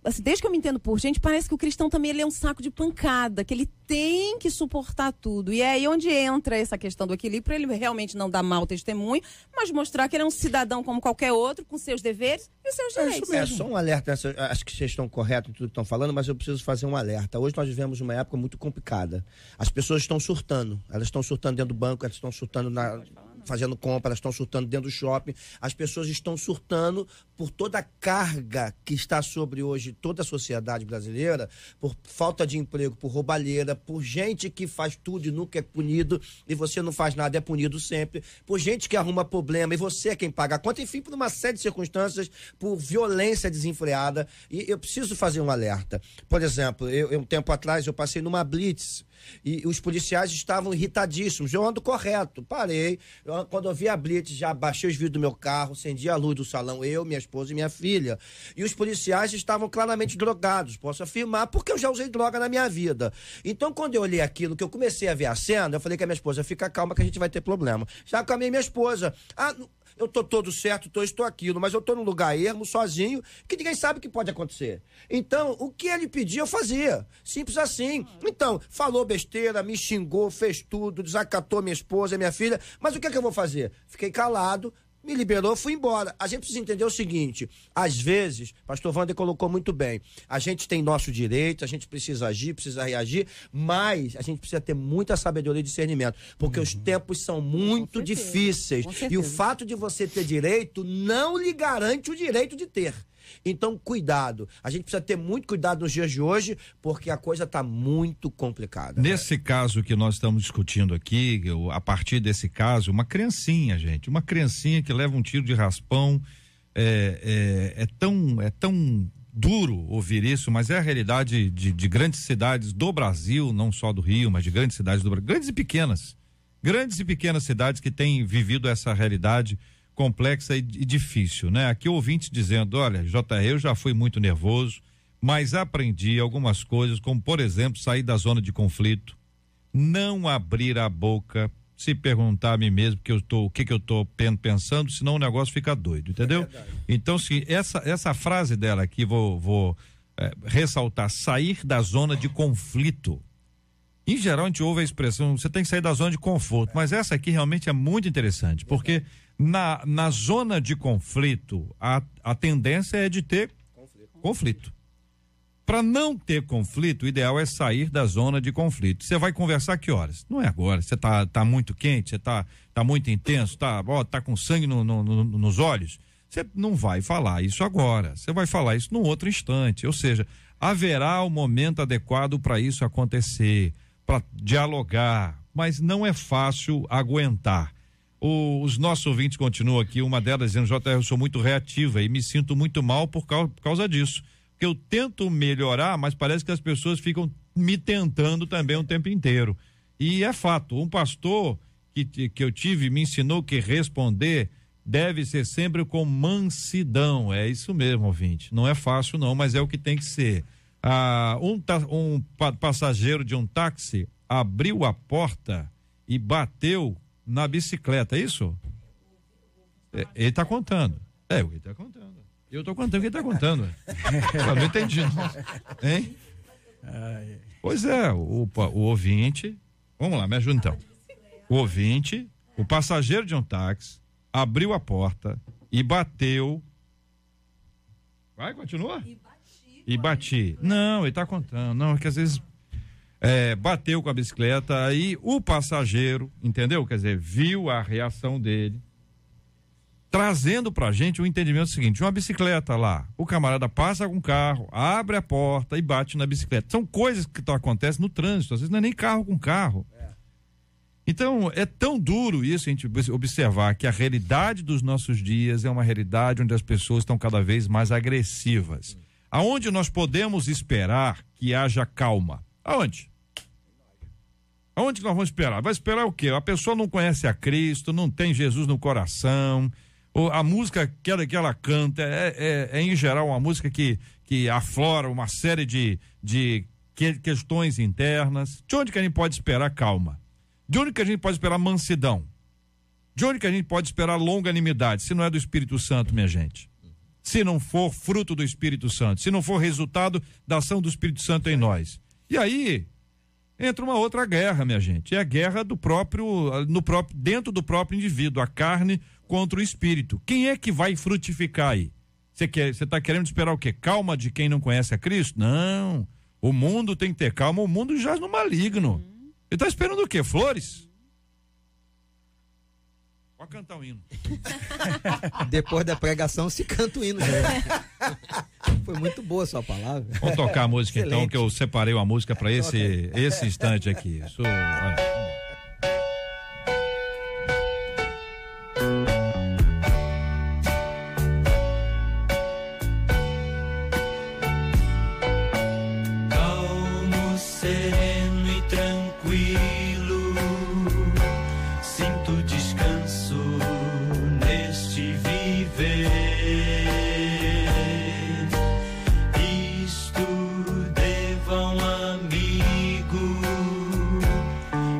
D: assim, desde que eu me entendo por gente, parece que o cristão também ele é um saco de pancada, que ele tem que suportar tudo. E é aí onde entra essa questão do equilíbrio, para ele realmente não dar mau testemunho, mas mostrar que ele é um cidadão como qualquer outro, com seus deveres e os seus direitos.
F: É só um alerta, acho que vocês estão corretos em tudo que estão falando, mas eu preciso fazer um alerta. Hoje nós vivemos uma época muito complicada. As pessoas estão surtando, elas estão surtando dentro do banco, elas estão surtando fazendo compra, elas estão surtando dentro do shopping, as pessoas estão surtando por toda a carga que está sobre hoje toda a sociedade brasileira, por falta de emprego, por roubalheira, por gente que faz tudo e nunca é punido, e você não faz nada, é punido sempre, por gente que arruma problema e você é quem paga a conta, enfim, por uma série de circunstâncias, por violência desenfreada. E eu preciso fazer um alerta. Por exemplo, um tempo atrás eu passei numa blitz e os policiais estavam irritadíssimos. Eu ando correto, parei. Quando eu vi a blitz, já baixei os vidros do meu carro, acendi a luz do salão, eu, minha esposa e minha filha. E os policiais estavam claramente drogados, posso afirmar, porque eu já usei droga na minha vida. Então, quando eu olhei aquilo, que eu comecei a ver a cena, eu falei com a minha esposa, fica calma que a gente vai ter problema. Já acalmei minha esposa. Eu tô todo certo, estou aquilo, mas eu tô num lugar ermo, sozinho, que ninguém sabe o que pode acontecer. Então, o que ele pedia, eu fazia. Simples assim. Então, falou besteira, me xingou, fez tudo, desacatou minha esposa, minha filha, mas o que é que eu vou fazer? Fiquei calado, me liberou, fui embora. A gente precisa entender o seguinte, às vezes, pastor Wander colocou muito bem, a gente tem nosso direito, a gente precisa agir, precisa reagir, mas a gente precisa ter muita sabedoria e discernimento, porque os tempos são muito difíceis. E o fato de você ter direito não lhe garante o direito de ter. Então, cuidado. A gente precisa ter muito cuidado nos dias de hoje, porque a coisa está muito complicada.
B: Nesse caso que nós estamos discutindo aqui, a partir desse caso, uma criancinha que leva um tiro de raspão, é tão duro ouvir isso, mas é a realidade de grandes cidades do Brasil, não só do Rio, mas de grandes cidades do Brasil, grandes e pequenas cidades que têm vivido essa realidade complexa e difícil, né? Aqui o ouvinte dizendo, olha, JR, eu já fui muito nervoso, mas aprendi algumas coisas, como por exemplo, sair da zona de conflito, não abrir a boca, se perguntar a mim mesmo o que eu tô pensando, senão o negócio fica doido, entendeu? Então, se essa frase dela aqui, vou ressaltar, sair da zona de conflito. Em geral, a gente ouve a expressão, você tem que sair da zona de conforto, mas essa aqui realmente é muito interessante, porque na zona de conflito, a tendência é de ter conflito. Para não ter conflito, o ideal é sair da zona de conflito. Você vai conversar que horas? Não é agora. Você tá muito quente, você tá muito intenso, tá com sangue nos olhos. Você não vai falar isso agora. Você vai falar isso num outro instante. Ou seja, haverá o momento adequado para isso acontecer, para dialogar, mas não é fácil aguentar. Os nossos ouvintes continuam aqui, uma delas dizendo, JR, eu sou muito reativa e me sinto muito mal por causa disso. Porque eu tento melhorar, mas parece que as pessoas ficam me tentando também o tempo inteiro. E é fato, um pastor que eu tive me ensinou que responder deve ser sempre com mansidão. É isso mesmo, ouvinte. Não é fácil não, mas é o que tem que ser. Um passageiro de um táxi abriu a porta e bateu na bicicleta, é isso? Ele tá contando. Ele tá contando. Eu tô contando o que ele tá contando. Eu não entendi, não. Hein? Pois é, o ouvinte, vamos lá, me ajuda então. O ouvinte, o passageiro de um táxi, abriu a porta e bateu. Vai, continua? E bati. Não, ele tá contando. Não, é que às vezes bateu com a bicicleta, aí o passageiro, entendeu? Quer dizer, viu a reação dele, trazendo pra gente o entendimento seguinte, uma bicicleta lá, o camarada passa com o carro, abre a porta e bate na bicicleta. São coisas que acontecem no trânsito, às vezes não é nem carro com carro. Então, é tão duro isso, a gente observar que a realidade dos nossos dias é uma realidade onde as pessoas estão cada vez mais agressivas. Aonde nós podemos esperar que haja calma? Aonde? Aonde que nós vamos esperar? Vai esperar o quê? A pessoa não conhece a Cristo, não tem Jesus no coração, ou a música que ela canta é em geral uma música que aflora uma série de questões internas. De onde que a gente pode esperar calma? De onde que a gente pode esperar mansidão? De onde que a gente pode esperar longanimidade, se não é do Espírito Santo, minha gente? Se não for fruto do Espírito Santo, se não for resultado da ação do Espírito Santo em nós. E aí entra uma outra guerra, minha gente. É a guerra dentro do próprio indivíduo, a carne contra o espírito. Quem é que vai frutificar aí? Você está querendo esperar o quê? Calma de quem não conhece a Cristo? Não. O mundo tem que ter calma, o mundo jaz no maligno. Ele está esperando o quê? Flores? Pode cantar um hino.
E: Depois da pregação se canta o hino. Foi muito boa a sua palavra.
B: Vamos tocar a música.
E: Excelente.
B: Então, que eu separei uma música para esse instante aqui. Isso, olha.
H: Calmo, sereno e tranquilo, sinto descanso neste viver. Isto devo a um amigo,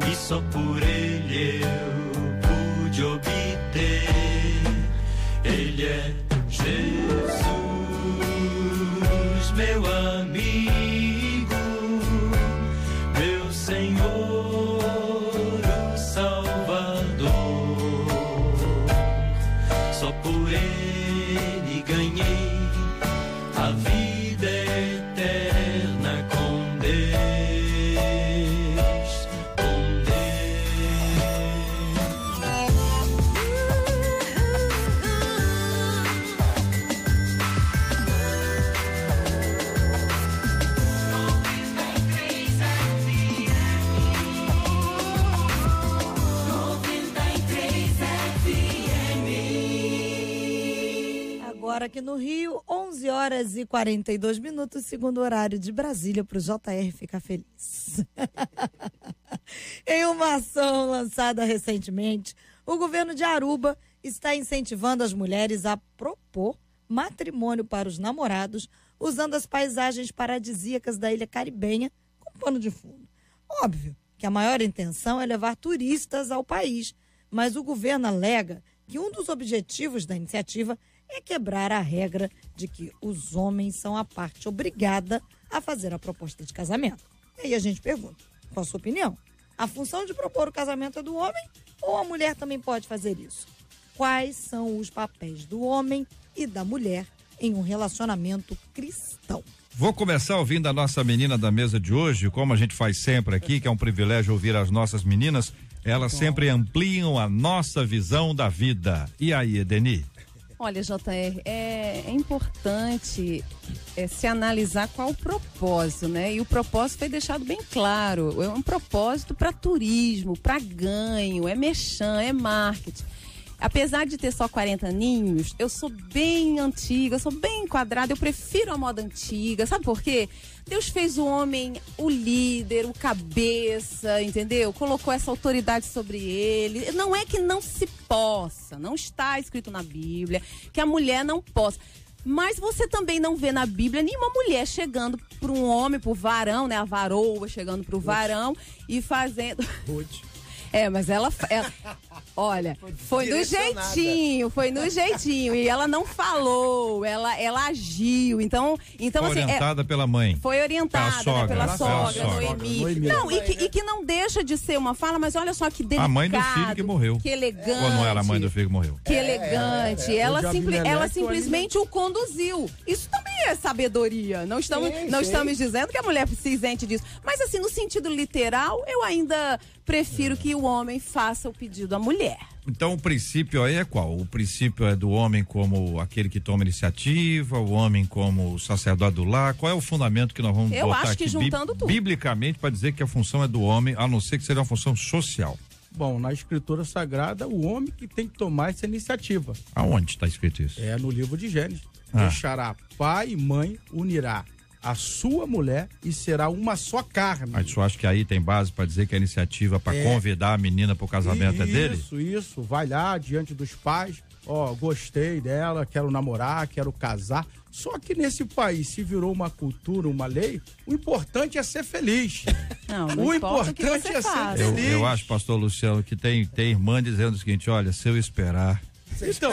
H: e só por ele eu pude obter. Ele é Jesus, meu amigo, meu Senhor, o Salvador. Só por ele ganhei a vida eterna com Deus, com
C: Agora aqui no Rio, 11 horas e 42 minutos, segundo horário de Brasília, para o JR ficar feliz. Em uma ação lançada recentemente, o governo de Aruba está incentivando as mulheres a propor matrimônio para os namorados, usando as paisagens paradisíacas da ilha caribenha como pano de fundo. Óbvio que a maior intenção é levar turistas ao país, mas o governo alega que um dos objetivos da iniciativa é quebrar a regra de que os homens são a parte obrigada a fazer a proposta de casamento. E aí a gente pergunta, qual a sua opinião? A função de propor o casamento é do homem ou a mulher também pode fazer isso? Quais são os papéis do homem e da mulher em um relacionamento cristão?
B: Vou começar ouvindo a nossa menina da mesa de hoje, como a gente faz sempre aqui, que é um privilégio ouvir as nossas meninas. Elas sempre ampliam a nossa visão da vida. E aí, Edeni?
D: Olha, JR, é importante se analisar qual o propósito, né? E o propósito foi deixado bem claro. É um propósito para turismo, para ganho, é merchan, é marketing. Apesar de ter só 40 aninhos, eu sou bem antiga, sou bem enquadrada, eu prefiro a moda antiga. Sabe por quê? Deus fez o homem o líder, o cabeça, entendeu? Colocou essa autoridade sobre ele. Não é que não se possa, não está escrito na Bíblia que a mulher não possa. Mas você também não vê na Bíblia nenhuma mulher chegando para um homem, para o varão, né? A varoa chegando para o varão e fazendo... Mas ela olha, foi no jeitinho, e ela não falou, ela agiu, então
B: foi
D: assim,
B: orientada pela mãe.
D: Foi orientada, né, pela sogra,
C: Noemi.
D: Não, e que não deixa de ser uma fala, mas olha só que delicado.
B: A mãe do filho que morreu.
D: Que elegante.
B: Ou não era a mãe do filho que morreu?
D: Que elegante. Ela simplesmente o conduziu. Isso também é sabedoria. Não estamos dizendo que a mulher se isente disso. Mas assim, no sentido literal, eu ainda prefiro que o homem faça o pedido à mulher.
B: Então o princípio aí é qual? O princípio é do homem como aquele que toma iniciativa, o homem como o sacerdote do lar. Qual é o fundamento que nós vamos botar aqui?
D: Eu acho que juntando tudo.
B: Biblicamente, para dizer que a função é do homem, a não ser que seja uma função social.
G: Bom, na Escritura Sagrada, o homem que tem que tomar essa iniciativa.
B: Aonde está escrito isso?
G: É no livro de Gênesis. Deixará pai e mãe, unirá a sua mulher e será uma só carne.
B: Mas tu acha que aí tem base para dizer que a iniciativa para convidar a menina para o casamento é dele?
G: Isso. Vai lá diante dos pais. Gostei dela, quero namorar, quero casar. Só que nesse país se virou uma cultura, uma lei, o importante é ser feliz.
D: Não
G: O
D: importa o que
G: importante
D: você
G: é ser
D: faça.
G: feliz.
B: Eu acho, pastor Luciano, que tem irmã dizendo o seguinte: olha, se eu esperar,
G: Então,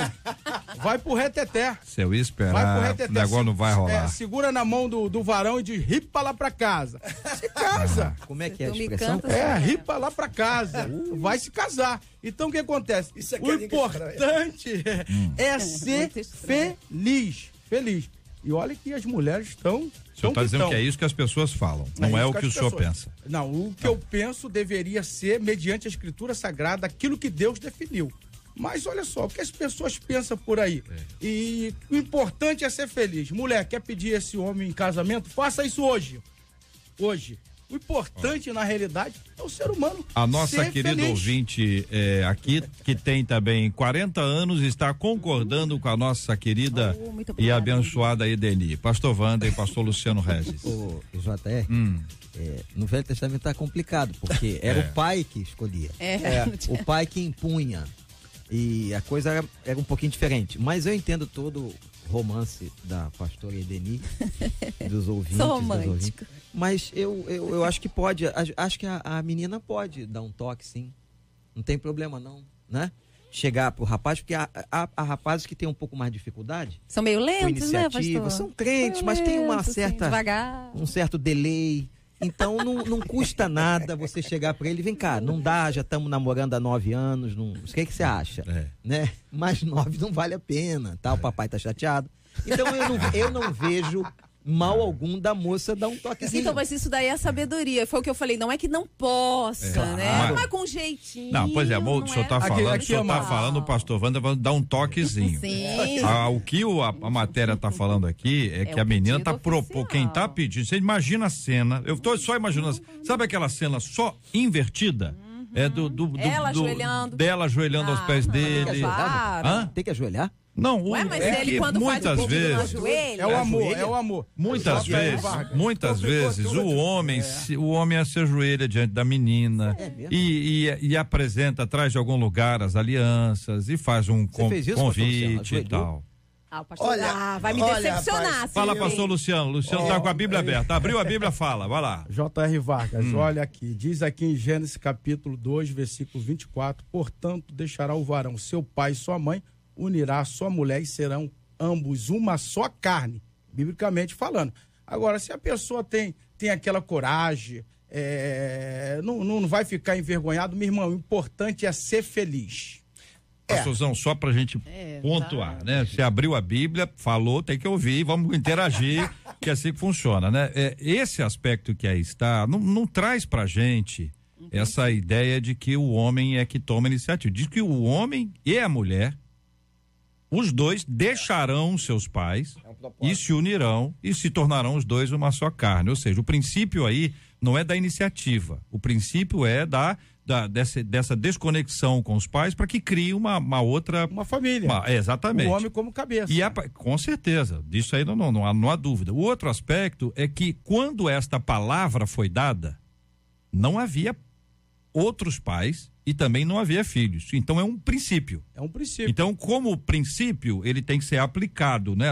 G: vai pro reteté.
B: se eu
G: Vai pro
B: esperar,
G: reteté.
B: o negócio não vai rolar.
G: Segura na mão do varão e diz, ripa lá pra casa. Se casa.
E: Como é que é a
D: Tu me
E: expressão?
D: canta,
G: Ripa lá pra casa. Vai se casar. Então o que acontece?
F: Isso aqui
G: O
F: é língua
G: importante é ser
D: Muito estranho.
G: feliz. Feliz. E olha que as mulheres estão.
B: O senhor está dizendo que é isso que as pessoas falam, não é
G: isso
B: o que o
G: as
B: senhor
G: pessoas-
B: pensa.
G: Não, o que eu penso deveria ser, mediante a Escritura Sagrada, aquilo que Deus definiu. Mas olha só, o que as pessoas pensam por aí? E o importante é ser feliz. Mulher, quer pedir esse homem em casamento? Faça isso hoje. Hoje. O importante, na realidade, é o ser humano.
B: A nossa
G: ser
B: querida
G: feliz.
B: ouvinte aqui, que tem também 40 anos, está concordando com a nossa querida
D: muito
B: e
D: obrigada.
B: abençoada Edeni. Pastor Wanda e pastor Luciano Regis.
E: O JR, no Velho Testamento tá complicado, porque era o pai que escolhia. O pai que impunha. E a coisa era um pouquinho diferente. Mas eu entendo todo o romance da pastora Edeni, dos ouvintes.
D: Sou
E: das
D: romântica.
E: ouvintes. Mas eu acho que pode, acho que a menina pode dar um toque, sim. Não tem problema não, né? Chegar pro rapaz, porque há rapazes que têm um pouco mais de dificuldade.
D: São meio
E: Com
D: lentos, né,
E: iniciativa,
D: pastor?
E: são crentes,
D: Meio
E: mas tem uma
D: lentos, assim,
E: certa,
D: devagar.
E: um certo delay. Então não custa nada você chegar para ele, vem cá, não dá, já estamos namorando há 9 anos, não, o que você acha? Né? Mais 9 não vale a pena, tá? O papai tá chateado. Então eu não vejo mal algum da moça dar um toquezinho.
D: Então, mas isso daí é a sabedoria. Foi o que eu falei, não é que não possa, né?
B: Claro.
D: Não é com jeitinho.
B: Não, pois é, o
D: não
B: senhor tá
D: é-
B: falando,
G: Aqui
B: o senhor tá
G: é mal.
B: falando, o pastor Wanda vai dar um toquezinho.
D: Sim.
B: O que a matéria tá falando aqui é que
D: o
B: a menina
D: pedido
B: tá propondo, quem tá
D: oficial.
B: pedindo, você imagina a cena, eu tô só imaginando, sabe aquela cena só invertida? É
D: Ela ajoelhando.
B: dela ajoelhando aos pés dele.
D: Claro.
B: Hã?
E: Tem que ajoelhar?
B: Não,
D: Ué, mas
B: é
D: ele
B: que
D: quando faz o
B: muitas
D: pedido no
B: vezes,
D: ajoelho...
G: É o amor,
E: Ajoelha?
G: é o amor.
B: muitas vezes o homem se ajoelha diante da menina
E: mesmo?
B: e apresenta atrás de algum lugar as alianças e faz um
E: Você fez isso, pastor Luciano?
B: convite e
E: Ajoelhou?
B: tal.
D: Ah, o pastor,
F: Olha,
D: vai me
F: olha,
D: decepcionar.
F: rapaz,
D: se
B: Fala,
D: eu-
B: pastor Luciano. Luciano tá com a Bíblia aberta. Abriu a Bíblia, fala. Vai lá.
G: J.R. Vargas, olha aqui, diz aqui em Gênesis capítulo 2, versículo 24, portanto deixará o varão seu pai e sua mãe, unirá a sua mulher e serão ambos uma só carne, biblicamente falando. Agora, se a pessoa tem aquela coragem, não vai ficar envergonhado, meu irmão, o importante é ser feliz.
B: Pastorzão, só pra gente pontuar, né? Você abriu a Bíblia, falou, tem que ouvir, vamos interagir, que é assim que funciona, né? Esse aspecto que aí está, não traz pra gente essa ideia de que o homem é que toma iniciativa. Diz que o homem e a mulher, os dois deixarão seus pais e se unirão e se tornarão os dois uma só carne. Ou seja, o princípio aí não é da iniciativa, o princípio é dessa desconexão com os pais para que crie uma outra...
G: Uma família.
B: Exatamente.
G: O homem como cabeça.
B: Com certeza, disso aí não há dúvida. O outro aspecto é que quando esta palavra foi dada, não havia outros pais e também não havia filhos. Então é um princípio.
G: É um princípio.
B: Então, como princípio, ele tem que ser aplicado, né?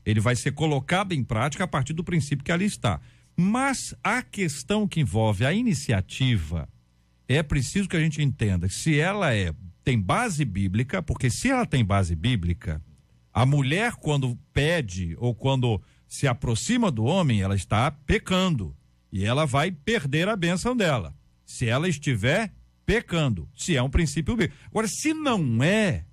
B: Ele vai ser colocado em prática a partir do princípio que ali está. Mas a questão que envolve a iniciativa, é preciso que a gente entenda que se ela tem base bíblica, porque se ela tem base bíblica, a mulher quando pede ou quando se aproxima do homem, ela está pecando e ela vai perder a bênção dela. Se ela estiver pecando, se é um princípio bíblico. Agora, se não é,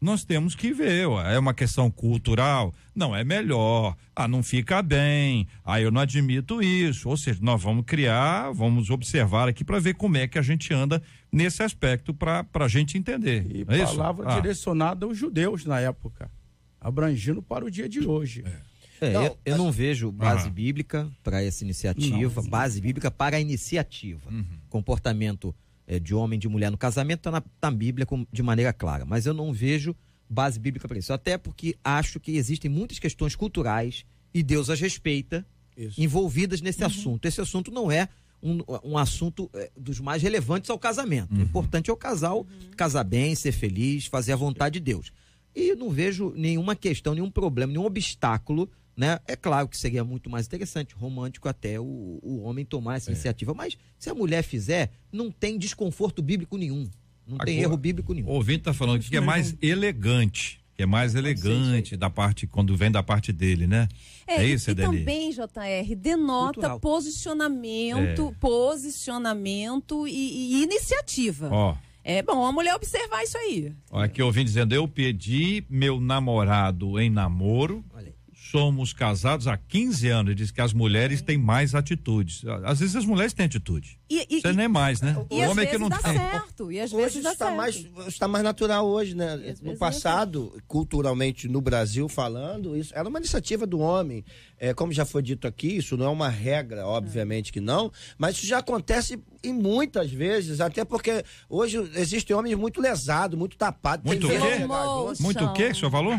B: nós temos que ver, é uma questão cultural, não é melhor, não fica bem, eu não admito isso, ou seja, nós vamos observar aqui para ver como é que a gente anda nesse aspecto para a gente entender.
G: E
B: É isso?
G: palavra direcionada aos judeus na época, abrangindo para o dia de hoje.
E: Eu não vejo base bíblica para essa iniciativa, base bíblica para a iniciativa. Comportamento de homem e de mulher no casamento está na Bíblia de maneira clara, mas eu não vejo base bíblica para isso, até porque acho que existem muitas questões culturais e Deus as respeita, envolvidas nesse assunto. Esse assunto não é um assunto dos mais relevantes ao casamento. O importante é o casal casar bem, ser feliz, fazer a vontade de Deus. E não vejo nenhuma questão, nenhum problema, nenhum obstáculo, né? É claro que seria muito mais interessante, romântico até o homem tomar essa iniciativa, mas se a mulher fizer, não tem desconforto bíblico nenhum, não tem erro bíblico nenhum.
B: O ouvinte está falando que é mais elegante, da parte, quando vem da parte dele, né? É isso, Edeli?
D: E também, JR, denota
E: Cultural.
D: posicionamento e iniciativa.
B: Ó.
D: É bom a mulher observar isso aí.
B: Olha aqui, ouvindo dizendo, eu pedi meu namorado em namoro,
E: Olha aí.
B: somos casados há 15 anos, ele diz que as mulheres têm mais atitudes, às vezes as mulheres têm atitude, você nem mais, né?
D: E às vezes dá certo, e às
F: Hoje
D: vezes
F: isso
D: dá
F: está mais natural hoje, né?
D: vezes
F: No
D: dá
F: passado, culturalmente no Brasil falando, isso era uma iniciativa do homem. Como já foi dito aqui, isso não é uma regra, obviamente que não, mas isso já acontece em muitas vezes, até porque hoje existem homens muito lesados, muito tapados.
B: Muito
F: Tem
B: o quê?
F: vezes pegador,
B: Muito o quê que o senhor falou?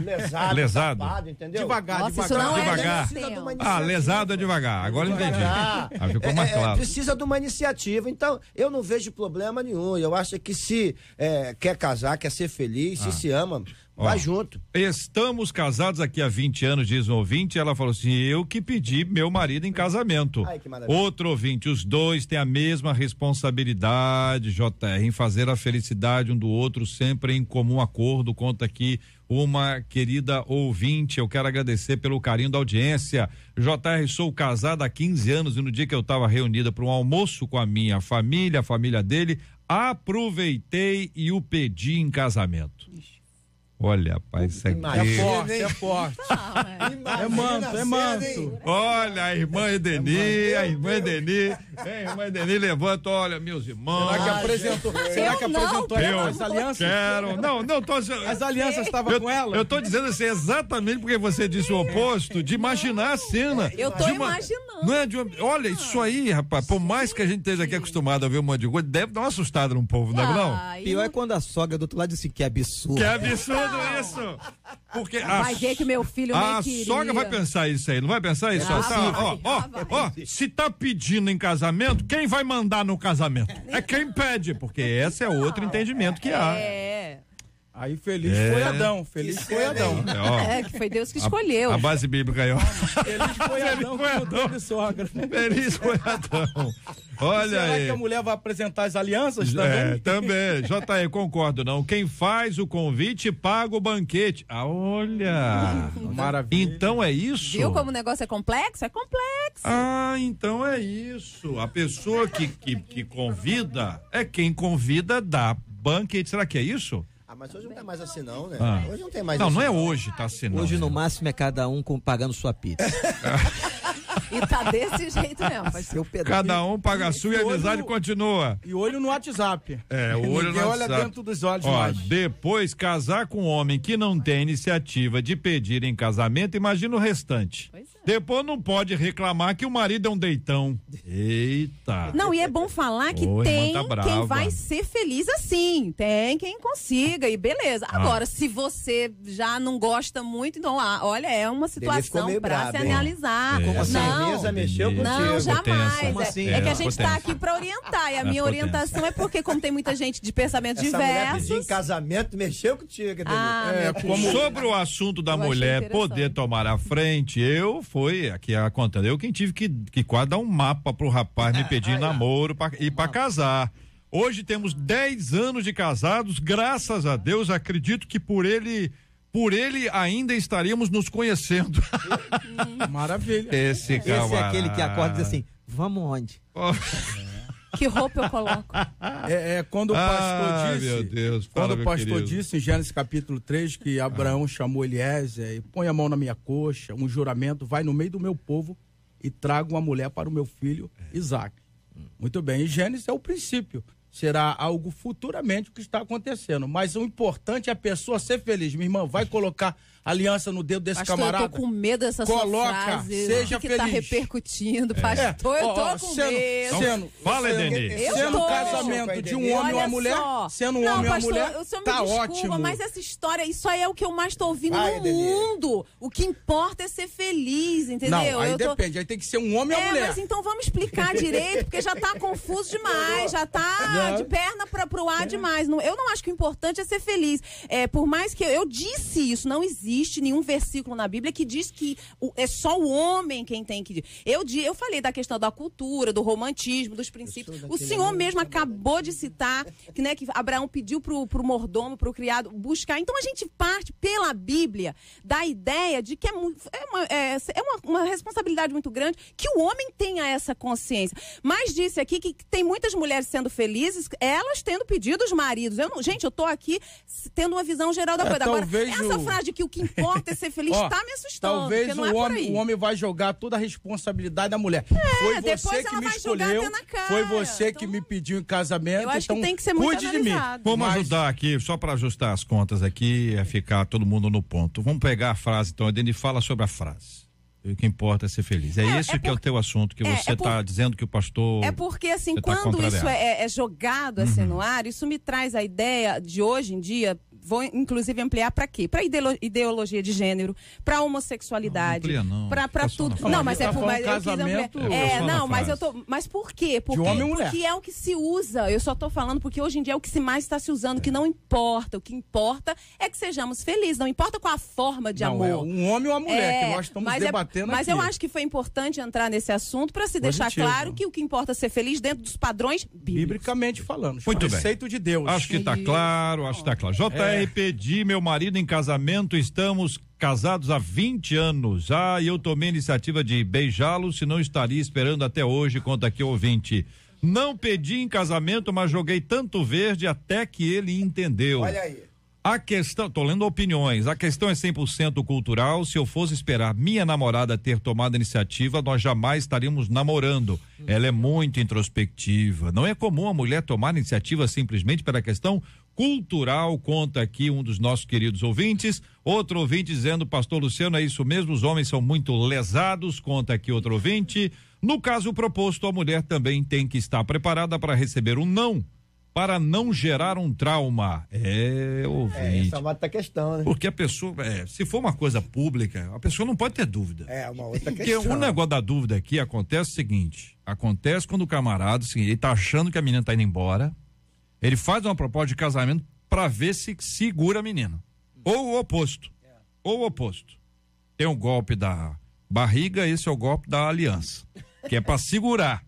F: lesado, tapado, entendeu?
G: Devagar,
D: Nossa, isso
G: devagar.
D: não é
B: Devagar.
F: Precisa de uma
B: Ah,
F: iniciativa.
B: lesado é devagar, agora eu entendi.
F: Devagar.
B: Ficou mais claro.
F: Precisa de uma iniciativa. Então, eu não vejo problema nenhum. Eu acho que se quer casar, quer ser feliz, se ama, vai junto.
B: Estamos casados aqui há 20 anos, diz um ouvinte, ela falou assim, eu que pedi meu marido em casamento.
F: Ai, que maravilha.
B: Outro ouvinte, os dois têm a mesma responsabilidade, JR, em fazer a felicidade um do outro, sempre em comum acordo, conta aqui uma querida ouvinte, eu quero agradecer pelo carinho da audiência. JR, sou casada há 15 anos e no dia que eu estava reunida para um almoço com a minha família, a família dele, aproveitei e o pedi em casamento. Olha, rapaz, isso aqui.
G: É forte, é forte. É manto.
B: Olha, a irmã Edeni, levanta, olha, meus irmãos.
G: Será que apresentou
B: Eu
G: as alianças?
B: quero. Não, tô.
G: As alianças estavam com ela?
B: Eu tô dizendo assim, exatamente porque você disse o oposto, de imaginar a cena.
D: Eu tô imaginando.
B: Não é olha, isso aí, rapaz, por mais que a gente esteja aqui acostumado a ver um monte de coisa, deve dar uma assustada no povo, não é não?
E: Pior é quando a sogra do outro lado disse que absurdo.
B: Que absurdo isso! Porque
D: Vai ver que meu filho nem
B: a
D: queria.
B: sogra vai pensar isso aí, não vai pensar isso? Ó, se tá pedindo em casamento, quem vai mandar no casamento? É quem pede, porque esse é outro entendimento que há.
G: Aí feliz foi Adão,
D: Que foi Deus que escolheu.
B: A base bíblica aí, ó.
G: Feliz foi Adão que não teve sogra.
B: Feliz foi Adão. Olha
G: Será
B: aí.
G: que a mulher vai apresentar as alianças também?
B: Também. JR, concordo não. Quem faz o convite paga o banquete. Olha.
G: Maravilha.
B: Então é isso?
D: Viu como o negócio é complexo? É complexo.
B: Então é isso. A pessoa que convida é quem convida dá banquete. Será que é isso?
F: Mas hoje não tem mais assim não, né? Hoje não tem mais
B: Não,
F: assim.
B: não é hoje, tá assim não.
E: Hoje no máximo é cada um pagando sua pizza.
D: E tá desse jeito mesmo.
E: Seu pedaço.
B: Cada um paga a sua e a amizade continua.
G: E olho no WhatsApp.
B: O olho
G: Ninguém
B: no
G: olha
B: WhatsApp.
G: dentro dos olhos
B: Ó,
G: mais.
B: depois casar com um homem que não tem iniciativa de pedir em casamento, imagina o restante.
D: Pois é.
B: Depois não pode reclamar que o marido é um deitão. Eita.
D: Não, e é bom falar que
B: Ô,
D: tem
B: irmã, tá brava.
D: quem vai ser feliz assim. Tem quem consiga e beleza. Agora, se você já não gosta muito, então, olha, é uma
F: ficou
D: situação
F: meio
D: pra
F: brabo,
D: se
F: hein?
D: analisar.
F: A firmeza mexeu contigo.
D: Não, jamais.
E: Como assim?
D: É que a gente
B: potência.
D: tá aqui pra orientar. E a minha
B: potência.
D: orientação é porque, como tem muita gente de pensamentos
F: Essa mulher pedir em
D: diversos.
F: casamento mexeu contigo.
D: Meu Deus.
B: Sobre o assunto da
D: Eu achei
B: mulher
D: interessante.
B: poder tomar a frente, aqui a conta, eu quem tive que quase dar um mapa pro rapaz me pedir namoro e pra casar. Hoje temos 10 anos de casados, graças a Deus, acredito que por ele ainda estaríamos nos conhecendo.
G: Maravilha.
B: Esse
E: Esse é
B: camarada.
E: aquele que acorda e diz assim, vamos onde?
D: Que roupa eu coloco?
G: Quando o pastor disse,
B: meu Deus,
G: quando
B: fala,
G: o
B: meu
G: pastor
B: querido.
G: disse em Gênesis capítulo 3 que Abraão chamou Eliezer e põe a mão na minha coxa, um juramento, vai no meio do meu povo e traga uma mulher para o meu filho Isaac. Muito bem, e Gênesis é o princípio. Será algo futuramente o que está acontecendo. Mas o importante é a pessoa ser feliz. Minha irmã, vai colocar aliança no dedo desse
D: Pastor,
G: camarada.
D: eu tô com medo dessa
G: Coloca,
D: sua frase.
G: seja
D: o que tá
G: feliz.
D: repercutindo, pastor? Eu tô com medo.
B: Fala, Edeni.
G: Sendo um casamento de um homem e uma mulher, sendo um homem e uma mulher,
D: o senhor me
G: tá
D: desculpa,
G: ótimo.
D: mas essa história, isso aí é o que eu mais tô ouvindo no mundo. O que importa é ser feliz, entendeu?
G: Não, aí depende, aí tem que ser um homem e uma mulher.
D: Mas então vamos explicar direito, porque já tá confuso demais, já tá de perna pro ar demais. Eu não acho que o importante é ser feliz. Por mais que eu disse isso, não existe nenhum versículo na Bíblia que diz que é só o homem quem tem que... Eu falei da questão da cultura, do romantismo, dos princípios. O senhor mesmo acabou de citar que Abraão pediu pro mordomo, pro criado buscar. Então a gente parte pela Bíblia da ideia de que é uma responsabilidade muito grande que o homem tenha essa consciência. Mas disse aqui que tem muitas mulheres sendo felizes, elas tendo pedido os maridos. Gente, eu tô aqui tendo uma visão geral da coisa. Agora, essa frase de que o que importa é ser feliz tá me assustando.
G: Talvez o homem vai jogar toda a responsabilidade da mulher. Foi você que me escolheu, foi você que me pediu em casamento,
D: eu acho
G: então
D: que tem que ser muito
G: cuide de mim.
B: Vamos ajudar aqui, só para ajustar as contas aqui, a ficar todo mundo no ponto. Vamos pegar a frase, então, a Edeni fala sobre a frase. O que importa é ser feliz. Que é o teu assunto, que você está dizendo que o pastor...
D: É porque, assim, quando isso é jogado assim no ar, isso me traz a ideia de hoje em dia, vou inclusive ampliar para quê? Para ideologia de gênero, para homossexualidade, para tudo. Não, mas é por mais
G: casamento.
D: Mas por quê? Porque é o que se usa. Eu só tô falando porque hoje em dia é o que mais está se usando, que não importa. O que importa é que sejamos felizes, não importa qual a forma de amor.
G: É um homem ou uma mulher que nós estamos debatendo
D: mas
G: aqui.
D: eu acho que foi importante entrar nesse assunto para se deixar claro que o que importa é ser feliz dentro dos padrões
G: biblicamente falando.
B: Muito
G: preceito
B: bem.
G: de Deus.
B: Acho que tá claro, JR, pedi meu marido em casamento, estamos casados há 20 anos. E eu tomei a iniciativa de beijá-lo, senão estaria esperando até hoje, conta aqui o ouvinte. Não pedi em casamento, mas joguei tanto verde até que ele entendeu.
F: Olha aí.
B: A questão, tô lendo opiniões, a questão é 100% cultural. Se eu fosse esperar minha namorada ter tomado a iniciativa, nós jamais estaríamos namorando. Ela é muito introspectiva. Não é comum a mulher tomar iniciativa simplesmente pela questão cultural, conta aqui um dos nossos queridos ouvintes. Outro ouvinte dizendo, pastor Luciano, é isso mesmo, os homens são muito lesados, conta aqui outro ouvinte. No caso proposto, a mulher também tem que estar preparada para receber um não, para não gerar um trauma. Ouvinte.
F: Essa é uma outra questão, né?
B: Porque a pessoa, se for uma coisa pública, a pessoa não pode ter dúvida.
F: É uma outra
B: Porque
F: questão.
B: o negócio da dúvida aqui acontece o seguinte, acontece quando o camarada, ele tá achando que a menina tá indo embora, ele faz uma proposta de casamento para ver se segura a menina. Ou o oposto. Tem o golpe da barriga, esse é o golpe da aliança, que é para segurar.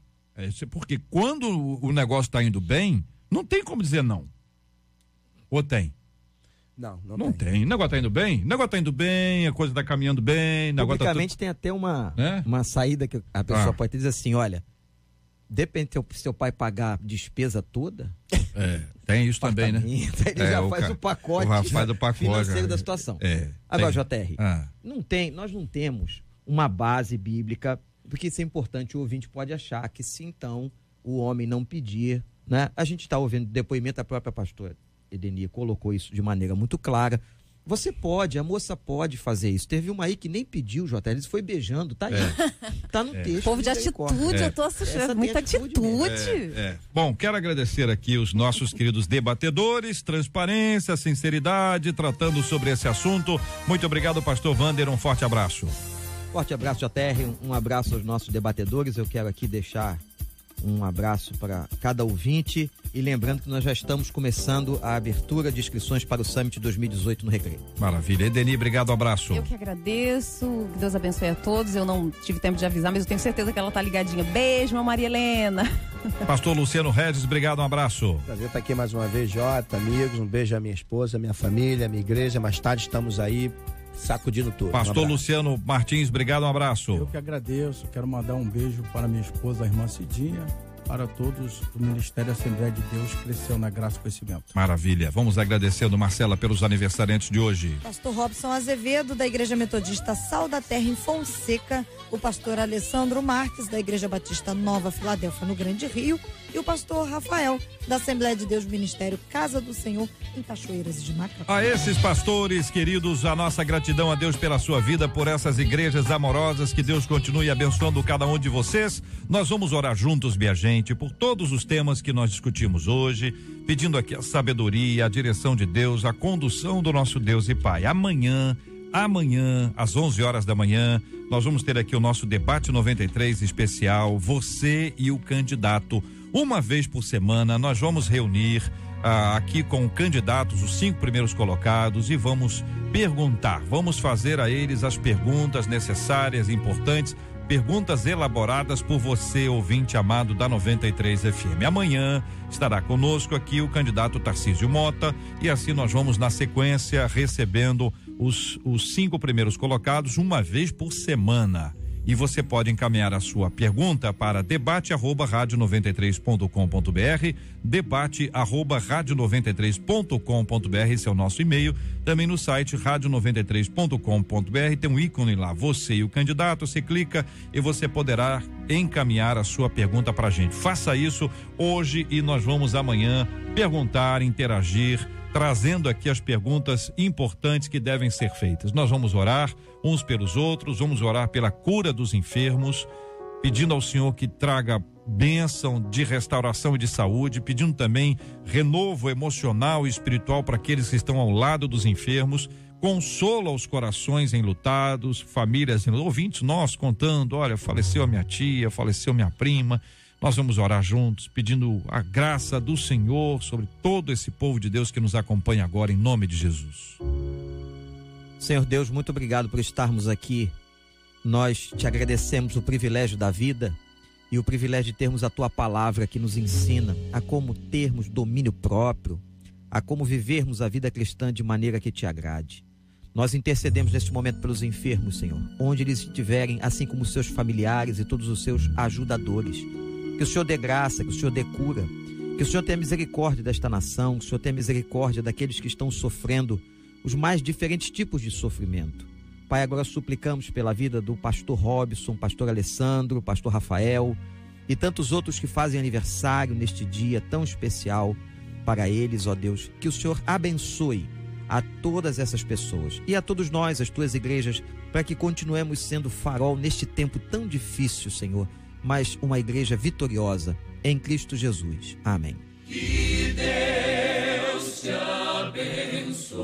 B: Porque quando o negócio tá indo bem, não tem como dizer não. Ou tem? Não tem. O negócio tá indo bem, a coisa tá caminhando bem.
E: Publicamente tem até uma saída que a pessoa pode dizer assim, olha, depende se seu pai pagar a despesa toda.
B: Tem isso também, né?
E: Ele já faz o pacote financeiro da situação. Agora, JR, nós não temos uma base bíblica, porque isso é importante, o ouvinte pode achar que se então o homem não pedir, né? A gente está ouvindo depoimento da própria pastora Edeni, colocou isso de maneira muito clara. A moça pode fazer isso. Teve uma aí que nem pediu, JR, eles foi beijando, tá aí. Tá no texto.
D: Povo de atitude, eu tô assistindo, muita atitude.
B: Bom, quero agradecer aqui os nossos queridos debatedores, transparência, sinceridade, tratando sobre esse assunto. Muito obrigado, pastor Wander, um forte abraço.
E: Forte abraço, JR, um abraço aos nossos debatedores. Eu quero aqui deixar um abraço para cada ouvinte e lembrando que nós já estamos começando a abertura de inscrições para o Summit 2018 no Recreio.
B: Maravilha. Edeni, obrigado, abraço.
D: Eu que agradeço, que Deus abençoe a todos. Eu não tive tempo de avisar, mas eu tenho certeza que ela tá ligadinha. Beijo, meu Maria Helena.
B: Pastor Luciano Regis, obrigado, um abraço.
F: Prazer estar aqui mais uma vez, Jota, amigos, um beijo à minha esposa, à minha família, à minha igreja. Mais tarde estamos aí sacudindo tudo.
B: Pastor Luciano Martins, obrigado, um abraço.
G: Eu que agradeço, quero mandar um beijo para minha esposa, a irmã Cidinha, para todos do Ministério Assembleia de Deus, cresceu na graça e conhecimento.
B: Maravilha, vamos agradecendo, Marcela, pelos aniversariantes de hoje.
C: Pastor Robson Azevedo, da Igreja Metodista Sal da Terra, em Fonseca, o pastor Alessandro Marques, da Igreja Batista Nova Filadélfia, no Grande Rio, e o pastor Rafael, da Assembleia de Deus Ministério Casa do Senhor, em Cachoeiras de Macapá.
B: A esses pastores queridos, a nossa gratidão a Deus pela sua vida, por essas igrejas amorosas, que Deus continue abençoando cada um de vocês. Nós vamos orar juntos, minha gente, por todos os temas que nós discutimos hoje, pedindo aqui a sabedoria, a direção de Deus, a condução do nosso Deus e Pai. Amanhã, às 11 horas da manhã, nós vamos ter aqui o nosso debate 93 especial, você e o candidato. Uma vez por semana, nós vamos reunir aqui com candidatos, os 5 primeiros colocados, e vamos perguntar, vamos fazer a eles as perguntas necessárias, importantes, perguntas elaboradas por você, ouvinte amado da 93 FM. Amanhã estará conosco aqui o candidato Tarcísio Mota, e assim nós vamos na sequência recebendo os 5 primeiros colocados uma vez por semana. E você pode encaminhar a sua pergunta para debate@radio93.com.br, debate@radio93.com.br, esse é o nosso e-mail. Também no site radio93.com.br tem um ícone lá, você e o candidato, você clica e você poderá encaminhar a sua pergunta para a gente. Faça isso hoje e nós vamos amanhã perguntar, interagir, trazendo aqui as perguntas importantes que devem ser feitas. Nós vamos orar uns pelos outros, vamos orar pela cura dos enfermos, pedindo ao Senhor que traga bênção de restauração e de saúde, pedindo também renovo emocional e espiritual para aqueles que estão ao lado dos enfermos, consolo aos corações enlutados, famílias, ouvintes nós contando, olha, faleceu a minha tia, faleceu minha prima. Nós vamos orar juntos, pedindo a graça do Senhor sobre todo esse povo de Deus que nos acompanha agora, em nome de Jesus.
E: Senhor Deus, muito obrigado por estarmos aqui. Nós te agradecemos o privilégio da vida e o privilégio de termos a tua palavra que nos ensina a como termos domínio próprio, a como vivermos a vida cristã de maneira que te agrade. Nós intercedemos neste momento pelos enfermos, Senhor, onde eles estiverem, assim como os seus familiares e todos os seus ajudadores. Que o Senhor dê graça, que o Senhor dê cura, que o Senhor tenha misericórdia desta nação, que o Senhor tenha misericórdia daqueles que estão sofrendo os mais diferentes tipos de sofrimento. Pai, agora suplicamos pela vida do pastor Robson, pastor Alessandro, pastor Rafael e tantos outros que fazem aniversário neste dia tão especial para eles, ó Deus. Que o Senhor abençoe a todas essas pessoas e a todos nós, as tuas igrejas, para que continuemos sendo farol neste tempo tão difícil, Senhor, mas uma igreja vitoriosa em Cristo Jesus. Amém.
H: Que Deus te abençoe.